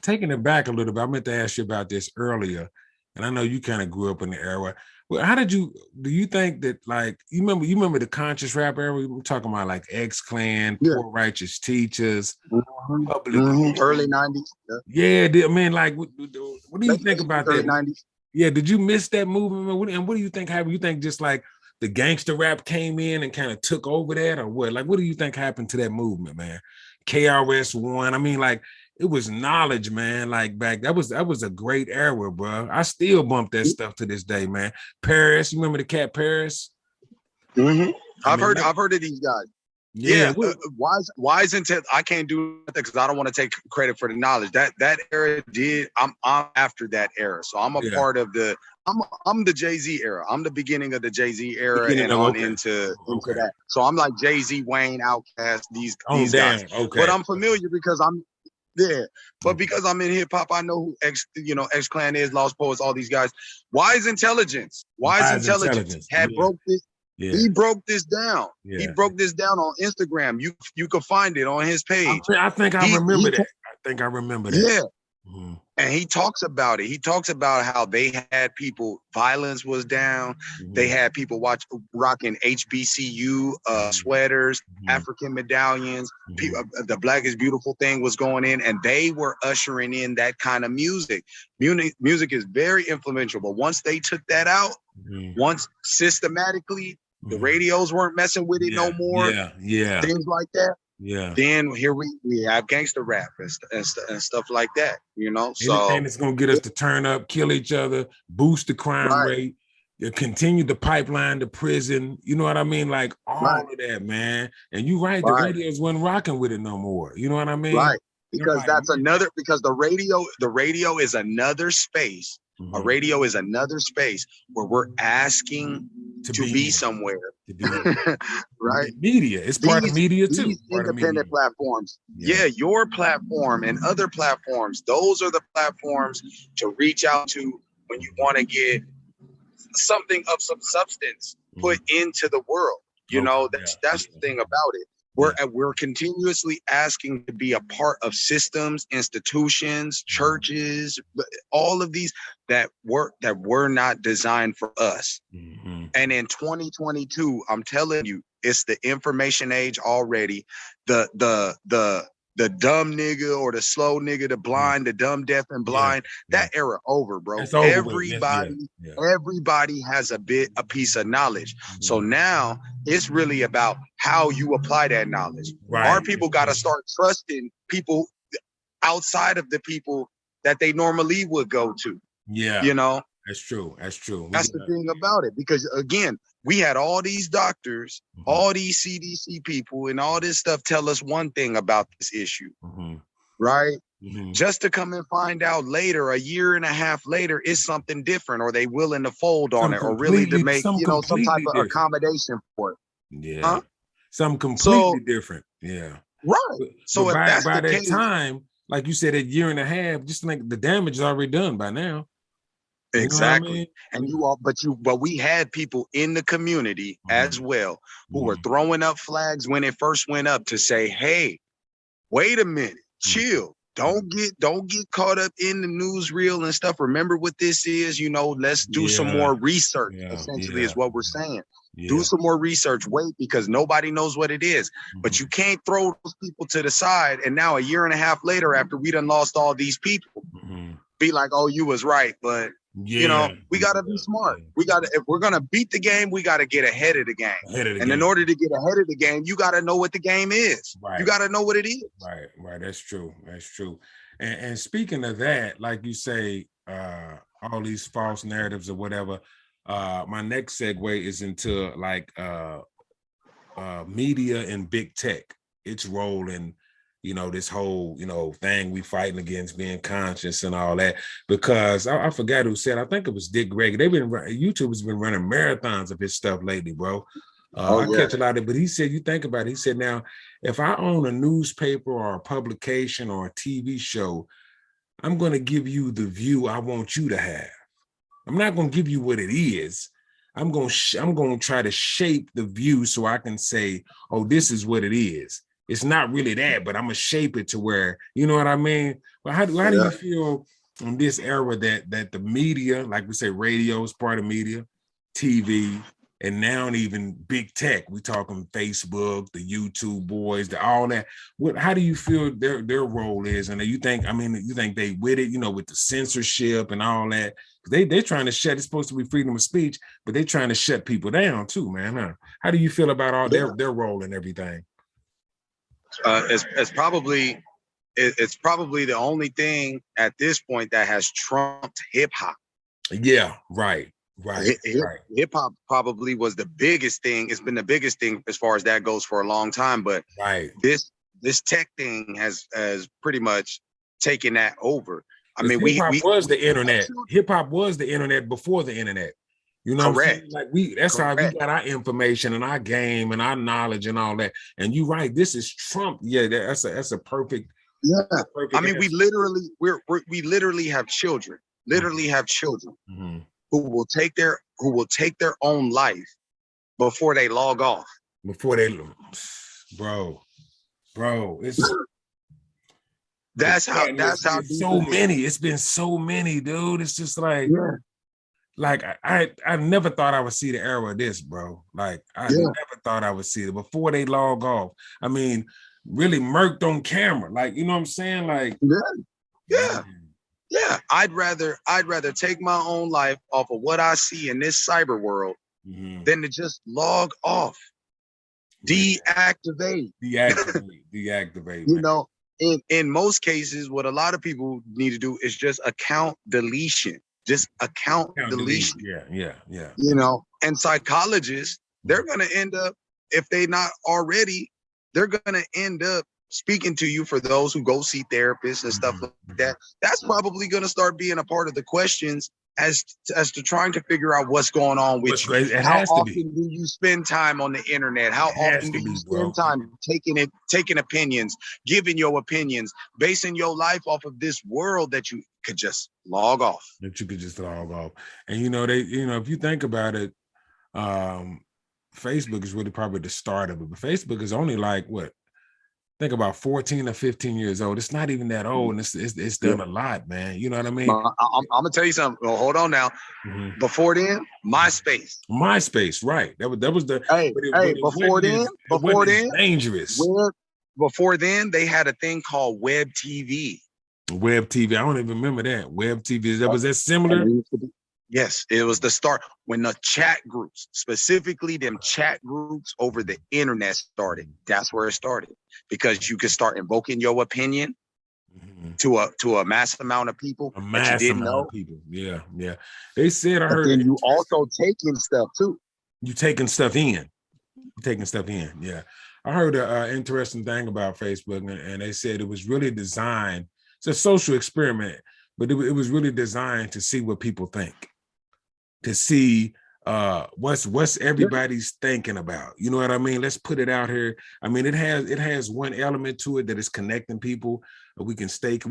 Taking it back a little bit, I meant to ask you about this earlier, and I know you kind of grew up in the era. Well, do you think that, like, you remember the conscious rap era? We were talking about like X-Clan, Poor Righteous Teachers, early 90s. Yeah, I mean, like, what do you think about that? 90s. Yeah, did you miss that movement? And what do you think happened? You think just like the gangster rap came in and kind of took over that, or what? Like, what do you think happened to that movement, man? KRS-One. I mean, like, it was knowledge, man. Like, back that was a great era, bro. I still bump that stuff to this day, man. Paris, you remember the cat Paris? I've heard of these guys. Yeah. Wise until I can't do that because I don't want to take credit for the knowledge that era did. I'm after that era, so I'm a part of the. I'm the Jay-Z era. I'm the beginning of the Jay-Z era into that. So I'm like Jay-Z, Wayne, Outkast, these guys. Okay. But I'm familiar because I'm there. But because I'm in hip hop, I know who X-Clan is, Lost Poets, all these guys. Wise Intelligence had broke this. Yeah. He broke this down. Yeah. He broke this down on Instagram. You can find it on his page. I think I remember that. Yeah. And he talks about it. He talks about how they had people, violence was down. They had people rocking HBCU sweaters, African medallions. The Black is Beautiful thing was going in, and they were ushering in that kind of music. Music is very influential, but once they took that out, once systematically, the radios weren't messing with it no more. Yeah. Things like that. Yeah. Then here we have gangster rap and stuff like that, you know. So anything that's gonna get us to turn up, kill each other, boost the crime rate, continue the pipeline to prison. You know what I mean? Like all of that, man. And you're right, the radios wasn't rocking with it no more. You know what I mean? Right. Because because the radio is another space. A radio is another space where we're asking to be somewhere. Right? Media. It's part of media too. These independent platforms. Yeah, your platform and other platforms. Those are the platforms to reach out to when you want to get something of some substance put into the world. You know, that's the thing about it. We're continuously asking to be a part of systems, institutions, churches, all of these that were not designed for us. Mm-hmm. And in 2022, I'm telling you, it's the information age already. The dumb nigga or the slow nigga, the blind, the dumb, deaf, and blind. That era over, bro. It's over. Everybody has a piece of knowledge. So now it's really about how you apply that knowledge. Our people got to start trusting people outside of the people that they normally would go to. Yeah, you know, that's true. That's true. That's the thing about it, because again, we had all these doctors, all these CDC people, and all this stuff tell us one thing about this issue, right? Just to come and find out later, a year and a half later, it's something different, or they willing to fold on it, or really to make some type of accommodation for it. Yeah, huh? Something completely different. Yeah, right. So but if by that time, like you said, a year and a half, just like the damage is already done by now. Exactly. You know what I mean? But we had people in the community as well who were throwing up flags when it first went up to say, hey, wait a minute, chill. Don't get caught up in the newsreel and stuff. Remember what this is, let's do some more research, essentially is what we're saying. Do some more research. Wait, because nobody knows what it is. But you can't throw those people to the side. And now a year and a half later, after we done lost all these people, be like, oh, you was right. But we got to be smart. If we're going to beat the game, we got to get ahead of the game. And in order to get ahead of the game, you got to know what the game is. You got to know what it is. Right. That's true. And speaking of that, like you say, all these false narratives or whatever, my next segue is into like media and big tech, its role in this whole, thing we fighting against, being conscious and all that, because I forgot who said, I think it was Dick Gregory. YouTube has been running marathons of his stuff lately, bro. I catch a lot of it, but he said, you think about it, he said, now, if I own a newspaper or a publication or a TV show, I'm going to give you the view I want you to have. I'm not going to give you what it is. I'm going to try to shape the view so I can say, oh, this is what it is. It's not really that, but I'm gonna shape it to where, you know what I mean? But how do you feel in this era that the media, like we say, radio is part of media, TV, and now even big tech, we talking Facebook, the YouTube boys, all that. How do you feel their role is? And you think they with it, with the censorship and all that? They're trying to shut, it's supposed to be freedom of speech, but they're trying to shut people down too, man. Huh? How do you feel about all their role and everything? It's probably the only thing at this point that has trumped hip hop. Yeah, right. Hip hop probably was the biggest thing. It's been the biggest thing as far as that goes for a long time. But this tech thing has pretty much taken that over. I mean, hip hop was the internet. Hip hop was the internet before the internet. You know what I'm saying? Like that's how we got our information and our game and our knowledge and all that. And you're right, this is Trump. Yeah, that's a perfect. Yeah, I mean, we literally have children. Who will take their own life before they log off. Bro, it's that's how so many. It's been so many, dude. It's just like. Yeah. Like I never thought I would see the era of this, bro. Like I never thought I would see it before they log off. I mean, really murked on camera. Like, you know what I'm saying? Like, yeah. I'd rather take my own life off of what I see in this cyber world than to just log off, deactivate. In most cases, what a lot of people need to do is just account deletion. Just account deletion. Yeah. And psychologists, they're going to end up, if they not already, they're going to end up speaking to you for those who go see therapists and stuff like that. That's probably going to start being a part of the questions as to trying to figure out what's going on with you. How often do you spend time on the internet? How often do you spend time taking opinions, giving your opinions, basing your life off of this world that you could just log off? And if you think about it, Facebook is really probably the start of it. But Facebook is only like what? Think about 14 or 15 years old. It's not even that old, and it's done a lot, man. You know what I mean? I'm gonna tell you something. Well, hold on now. Before then, MySpace. MySpace, right? That was the before then, dangerous. Before then, they had a thing called Web TV. Web TV. I don't even remember that. Web TV. Was that similar? Yes, it was the start when the chat groups, specifically them chat groups over the internet started. That's where it started, because you could start invoking your opinion to a mass amount of people that you didn't know. People. Yeah, yeah. They said I heard. Then you also taking stuff too. You taking stuff in. You're taking stuff in. Yeah, I heard an interesting thing about Facebook, and they said it was really designed. It's a social experiment, but it was really designed to see what people think. To see what's everybody's thinking about. You know what I mean? Let's put it out here. I mean, it has one element to it that is connecting people. We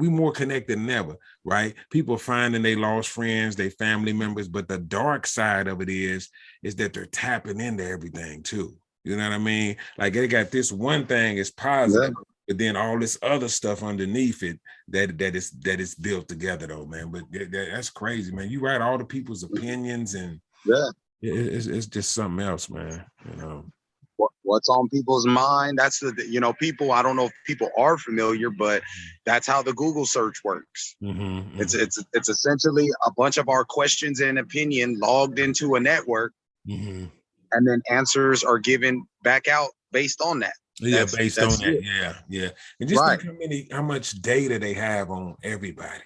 more connected than ever, right? People finding they lost friends, they family members, but the dark side of it is that they're tapping into everything too. You know what I mean? Like they got this one thing is positive, but then all this other stuff underneath it that is built together though, man. But that's crazy, man. You right, all the people's opinions, and it's just something else, man. You know what's on people's mind. That's people. I don't know if people are familiar, but that's how the Google search works. It's essentially a bunch of our questions and opinion logged into a network, and then answers are given back out based on that. Based on that. Yeah. And just think how much data they have on everybody.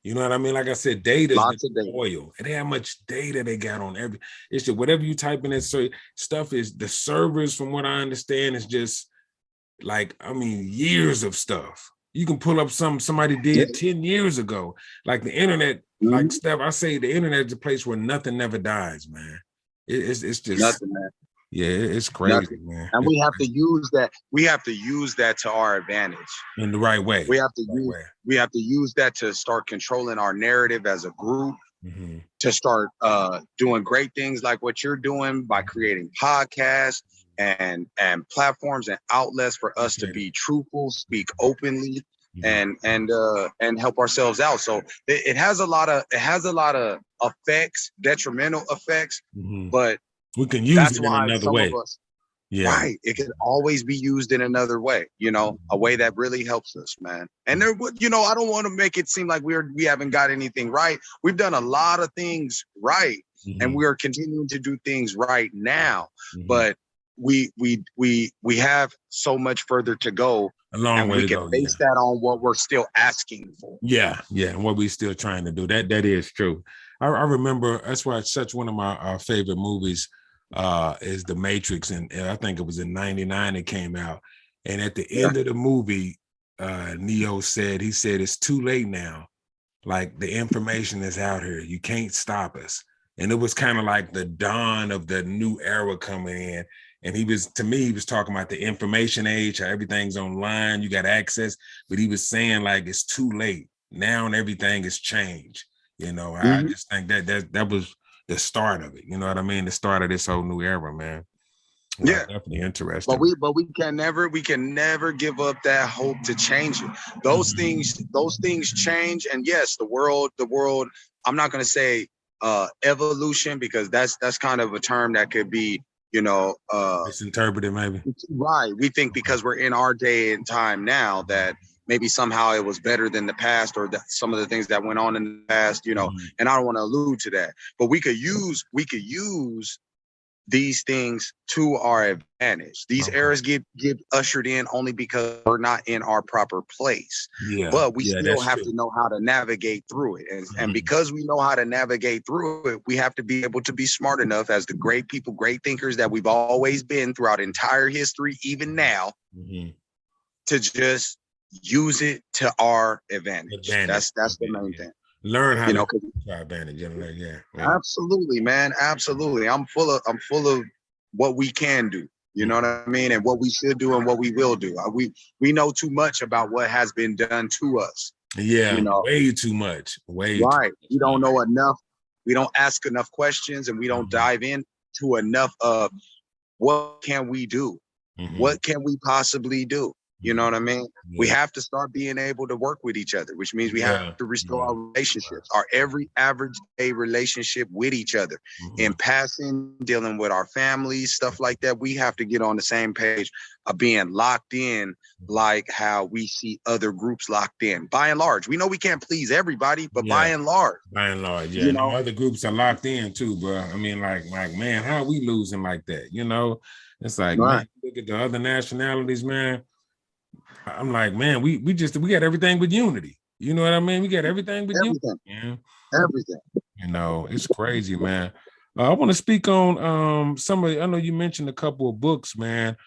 You know what I mean? Like I said, data is oil. And how much data they got on it's just whatever you type in that stuff is the servers, from what I understand, is just like, years of stuff. You can pull up somebody did 10 years ago. Like the internet, like stuff. I say the internet is a place where nothing never dies, man. It's just nothing, man. Yeah, it's crazy, man. And we have to use that. We have to use that to our advantage in the right way. We have to use that to start controlling our narrative as a group, to start doing great things like what you're doing by creating podcasts and platforms and outlets for us to be truthful, speak openly, and help ourselves out. So it has a lot of effects, detrimental effects, but we can use it in another way. Right. It can always be used in another way, a way that really helps us, man. And I don't want to make it seem like we haven't got anything right. We've done a lot of things right, and we are continuing to do things right now. But we have so much further to go. A long way to go. We can base that on what we're still asking for. Yeah, and what we're still trying to do. That is true. I remember, that's why it's such one of my favorite movies is The Matrix, and I think it was in '99 it came out. And at the end of the movie, Neo said, it's too late now. Like, the information is out here. You can't stop us. And it was kind of like the dawn of the new era coming in. And he was talking about the information age, how everything's online, you got access. But he was saying, like, it's too late now and everything has changed. I just think that was the start of it. You know what I mean? The start of this whole new era, man. Well, definitely interesting. But we can never give up that hope to change it. Those things change. And yes, the world, I'm not going to say evolution, because that's kind of a term that could be, misinterpreted maybe. Right. We think because we're in our day and time now that maybe somehow it was better than the past, or that some of the things that went on in the past, and I don't want to allude to that, but we could use these things to our advantage. These eras get ushered in only because we're not in our proper place. But we still have to know how to navigate through it. And because we know how to navigate through it, we have to be able to be smart enough, as the great people, great thinkers that we've always been throughout entire history, even now, to just use it to our advantage. That's the main thing. Learn how to use our advantage. Absolutely, man. Absolutely. I'm full of what we can do. You know what I mean? And what we should do and what we will do. We know too much about what has been done to us. Yeah, way too much. We don't know enough. We don't ask enough questions, and we don't dive into enough of what can we do? What can we possibly do? You know what I mean? We have to start being able to work with each other, which means we have to restore our relationships, our every average day relationship with each other. In passing, dealing with our families, stuff like that, we have to get on the same page of being locked in like how we see other groups locked in. By and large, we know we can't please everybody, but by and large. By and large, yeah. You know, other groups are locked in too, bro. I mean, like, man, how are we losing like that? You know, it's like, man, look at the other nationalities, man. I'm like, man, we got everything with unity. You know what I mean? We got everything with unity. Man. Everything. You know, it's crazy, man. I want to speak on some of. I know you mentioned a couple of books, man.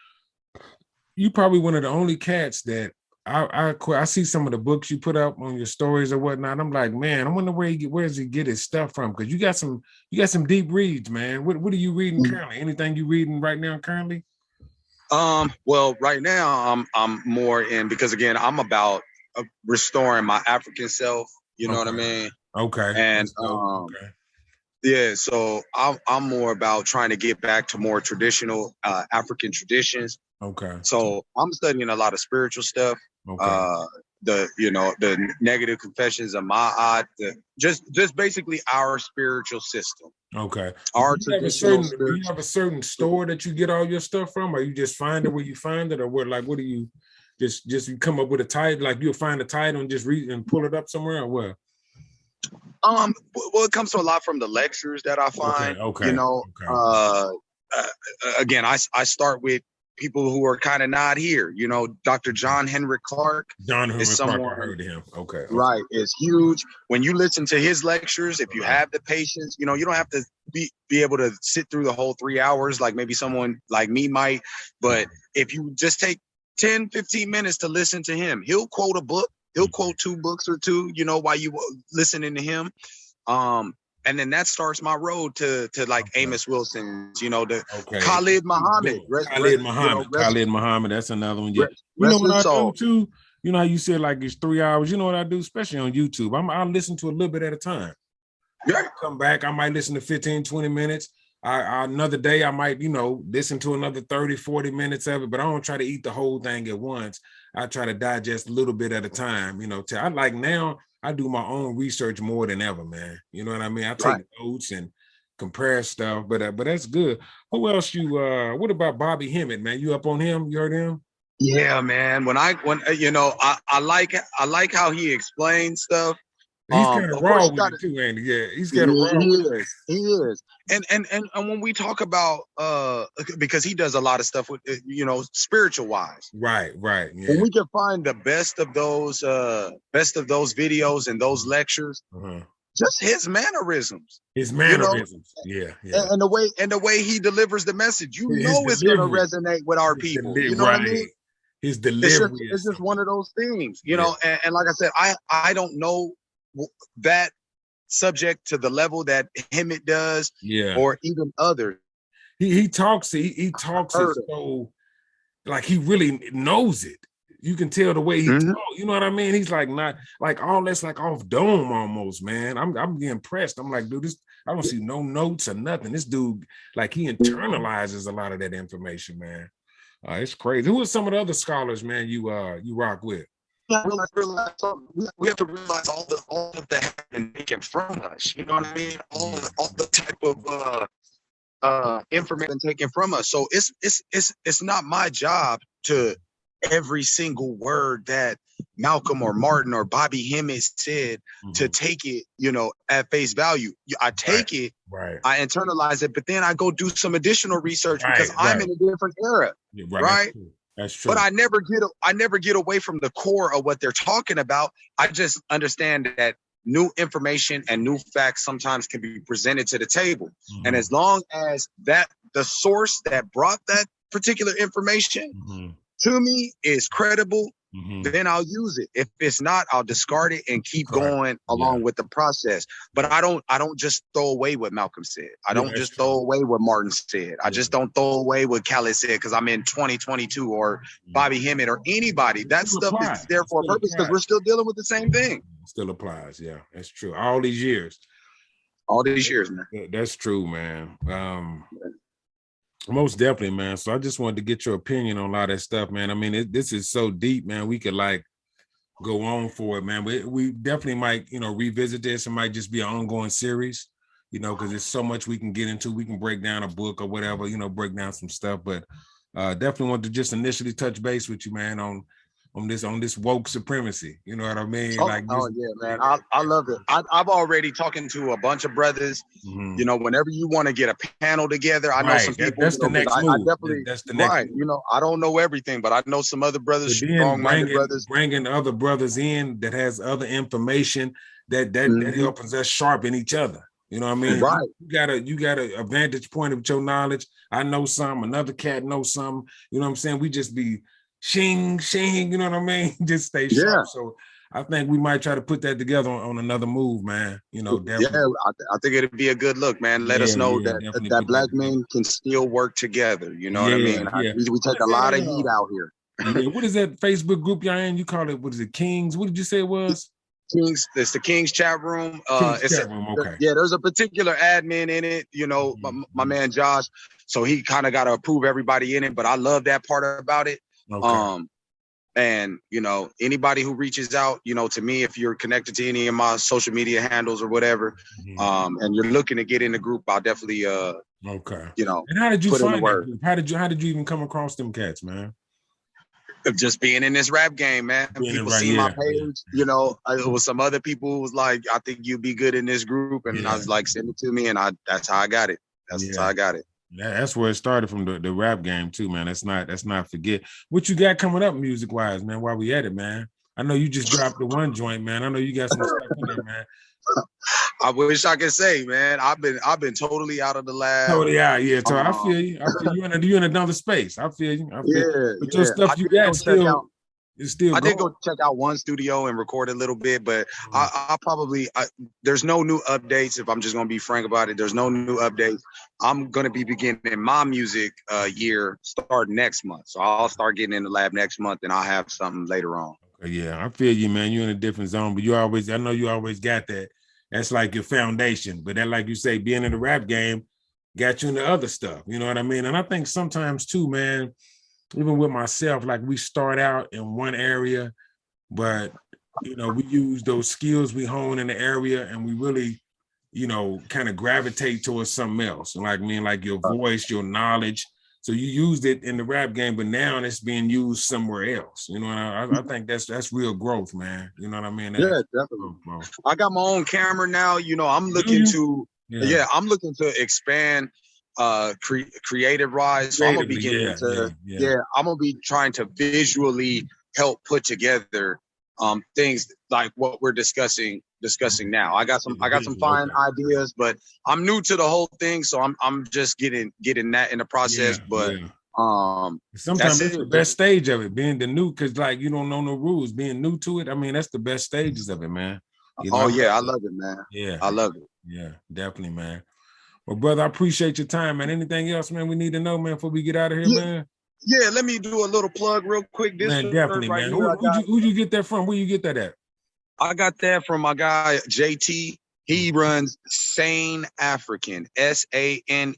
You probably one of the only cats that I see some of the books you put up on your stories or whatnot. I'm like, man, I wonder where does he get his stuff from? Because you got some deep reads, man. What are you reading currently? Anything you reading right now currently? Well, right now I'm more in, because again, I'm about restoring my African self. You know what I mean? Okay. And yeah, so I'm more about trying to get back to more traditional African traditions. So I'm studying a lot of spiritual stuff. The negative confessions of Ma'at, just basically our spiritual system. Our traditional. Do you have a certain store that you get all your stuff from, or you just find it where you find it, or what? Like, what do you just you come up with a title? Like, you'll find a title and just read and pull it up somewhere, or what? Well, it comes to a lot from the lectures that I find. You know, again, I start with people who are kind of not here. You know, Dr. John Henrik Clarke. Is someone, I heard of him. Right, is huge. When you listen to his lectures, if you have the patience, you know, you don't have to be able to sit through the whole 3 hours like maybe someone like me might. But if you just take 10, 15 minutes to listen to him, he'll quote a book. He'll quote 2 books or 2, you know, while you listening to him. And then that starts my road to like Amos Wilson's, you know, the Khalid Muhammad. Khalid Muhammad, that's another one. Yeah. You know what I do too? You know how you said like it's 3 hours. You know what I do, especially on YouTube? I listen to a little bit at a time. Come back, I might listen to 15, 20 minutes. Another day, I might, you know, listen to another 30, 40 minutes of it, but I don't try to eat the whole thing at once. I try to digest a little bit at a time, you know. I do my own research more than ever, man. You know what I mean? I take notes and compare stuff, but that's good. Who else what about Bobby Hemmett, man? You up on him? You heard him? Yeah, man. When you know, I like how he explains stuff. He's kind of raw with it too, ain't he? Yeah, he's kind of raw. He is. And when we talk about because he does a lot of stuff with you know, spiritual wise. Right. Yeah. And we can find the best of those videos and those lectures. Just his mannerisms. You know? Yeah. And the way he delivers the message, you know, it's gonna resonate with our people. You know what I mean? His delivery. It's just one of those things, you know. And like I said, I don't know that subject to the level that Hemmett does, or even others. He talks it so like he really knows it. You can tell the way he talks. You know what I mean? He's like not like all that's like off dome almost, man. I'm getting impressed. I'm like, dude, I don't see no notes or nothing. This dude, like, he internalizes a lot of that information, man. It's crazy. Who are some of the other scholars, man, you rock with? We have to realize all of that have been taken from us. You know what I mean? All the type of information taken from us. So it's not my job to every single word that Malcolm or Martin or Bobby Hemmett said to take it, you know, at face value. I take it, I internalize it, but then I go do some additional research because I'm in a different era, right? That's true. But I never get away from the core of what they're talking about. I just understand that new information and new facts sometimes can be presented to the table. And as long as that the source that brought that particular information to me is credible, then I'll use it. If it's not, I'll discard it and keep going along with the process. But I don't just throw away what Malcolm said. I don't just throw away what Martin said. I just don't throw away what Khaled said because I'm in 2022 or Bobby Hemmett or anybody. That stuff is there for a purpose because we're still dealing with the same thing. Still applies. Yeah, that's true. All these years, man. That's true, man. Most definitely, man. So I just wanted to get your opinion on a lot of that stuff, man. I mean, this is so deep, man. We could like go on for it, man. We definitely might, revisit this. It might just be an ongoing series, because there's so much we can get into. We can break down a book or whatever, break down some stuff. But definitely want to just initially touch base with you, man, on this woke supremacy. You know what I mean? Yeah, man. I love it. I've already talking to a bunch of brothers. Mm-hmm. Whenever you want to get a panel together, I know some people. That's the next move. I definitely, that's the next move. I don't know everything, but I know some other brothers, strong-minded brothers. Bringing other brothers in that has other information that helps us sharpen each other. You know what I mean? Right. You got a vantage point of your knowledge. I know some, another cat knows some. You know what I'm saying? We just be shing, you know what I mean? Just stay sharp. Yeah. So I think we might try to put that together on another move, man. Definitely. Yeah, I think it'd be a good look, man. Let us know that black men can still work together. You know what I mean? Yeah. We take a lot of heat out here. Yeah. What is that Facebook group y'all in? You call it, what is it, Kings? What did you say it was? Kings. It's the Kings chat room. Chat room. Okay. Yeah, there's a particular admin in it. My man Josh. So he kind of got to approve everybody in it. But I love that part about it. Okay. And anybody who reaches out, to me, if you're connected to any of my social media handles or whatever, and you're looking to get in the group, I'll definitely okay. And how did you find that group? How did you even come across them cats, man? Just being in this rap game, man. People see my page, it was some other people who was like, I think you'd be good in this group. And I was like, send it to me. And that's how I got it. That's how I got it. Yeah, that's where it started, from the rap game too, man. Let's not forget what you got coming up music wise, man. While we at it, man. I know you just dropped the one joint, man. I know you got some stuff in there, man. I wish I could say, man. I've been totally out of the lab. Totally out, yeah. So I feel you. You in another space. I feel you. But your stuff you got still. I did go check out one studio and record a little bit, but I probably there's no new updates. If I'm just gonna be frank about it, there's no new updates. I'm gonna be beginning my music year start next month, so I'll start getting in the lab next month, and I'll have something later on. Yeah, I feel you, man. You're in a different zone, but I know you always got that. That's like your foundation. But that, like you say, being in the rap game got you into other stuff. You know what I mean? And I think sometimes too, man. Even with myself, like we start out in one area, but we use those skills we hone in the area, and we really, kind of gravitate towards something else. Like your voice, your knowledge. So you used it in the rap game, but now it's being used somewhere else. And I think that's real growth, man. You know what I mean? Yeah, definitely. I got my own camera now. I'm looking to I'm looking to expand creative rise. So I'm gonna be getting I'm gonna be trying to visually help put together things like what we're discussing now. I got some fine ideas, but I'm new to the whole thing, so I'm just getting that in the process. Sometimes it's the best stage of it, being the new, because like you don't know no rules, being new to it. I mean, that's the best stages of it, man. I love it, man. Yeah, I love it. Yeah, definitely, man. Well, brother, I appreciate your time, man. Anything else, man, we need to know, man, before we get out of here, man? Yeah, let me do a little plug real quick. This man, definitely, man. Who'd you get that from? Where you get that at? I got that from my guy, JT. He runs Sane African, SANE,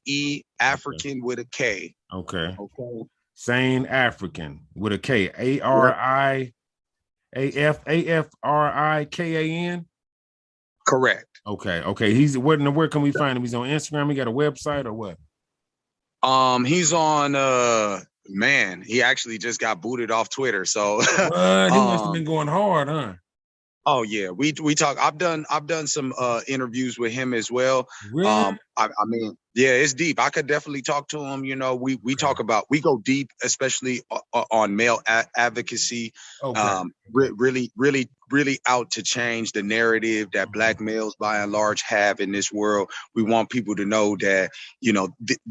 African with a K. Okay. Sane African with a K. AFRIKAN? Correct. Okay. He's where can we find him? He's on Instagram. He got a website or what? He's on he actually just got booted off Twitter. So he must have been going hard, huh? Oh yeah, we talk. I've done some interviews with him as well. Really? I mean, yeah, it's deep. I could definitely talk to him. We talk about, we go deep, especially on male advocacy. Okay. Really out to change the narrative that Black males by and large have in this world. We want people to know that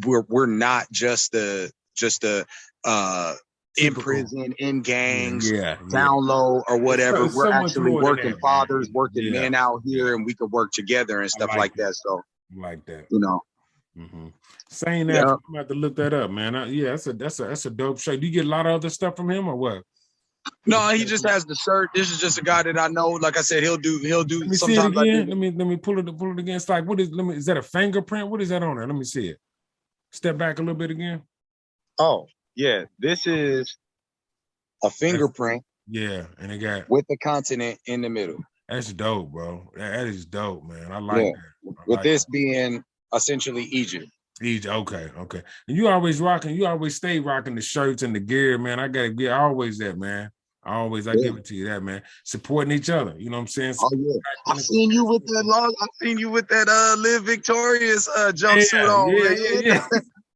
we're not just the in prison, in gangs, down low or whatever. We're actually working fathers, working men out here, and we can work together and stuff like that. So like that, Saying that, I'm about to look that up, man. That's a dope show. Do you get a lot of other stuff from him or what? No, he just has the shirt. This is just a guy that I know. Like I said, he'll do. Let me see it again. Let me pull it again. It's like, what is? Is that a fingerprint? What is that on there? Let me see it. Step back a little bit again. Oh, yeah. This is a fingerprint. Yeah, and it got with the continent in the middle. That's dope, bro. That is dope, man. I like that. With this being essentially Egypt. Egypt, okay. And you always stay rocking the shirts and the gear, man. I gotta get always that, man. I give it to you that, man. Supporting each other. You know what I'm saying? Oh yeah. I seen you with that Live Victorious jumpsuit on. Yeah.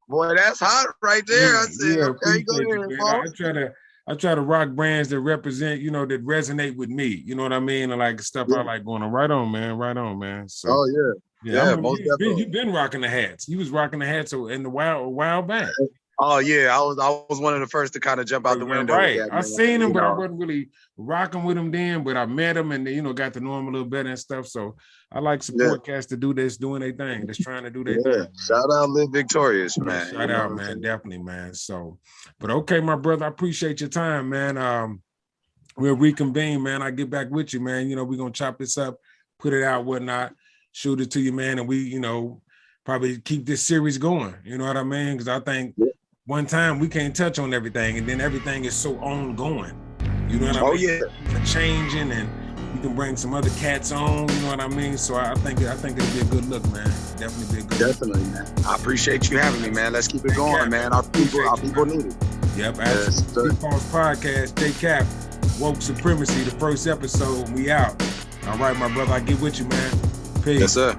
Boy, that's hot right there. I said, okay, go ahead, I try to rock brands that represent, that resonate with me. You know what I mean? And like stuff I like going on. Right on, man. So yeah, most definitely. You've been rocking the hats. You was rocking the hats in the while back. Oh yeah, I was one of the first to kind of jump out the window. Right, I seen him, but I wasn't really rocking with him then. But I met him, and got to know him a little better and stuff. So I like support cats to do this, doing their thing, just trying to do their thing. Shout out, Live Victorious, man. Shout out, man, definitely, man. So, but okay, my brother, I appreciate your time, man. We'll reconvene, man. I get back with you, man. We're gonna chop this up, put it out, whatnot, shoot it to you, man, and we, probably keep this series going. You know what I mean? Because I think. One time we can't touch on everything, and then everything is so ongoing. You know what I mean? Oh yeah, changing, and we can bring some other cats on. You know what I mean? So I think it'll be a good look, man. Definitely be a good. Definitely, man. I appreciate you having me, man. Let's keep it going, man. Our people need it. Yep. D.Fos podcast, J.Cap, Woke Supremacy, the first episode. We out. All right, my brother. I get with you, man. Peace. Yes, sir.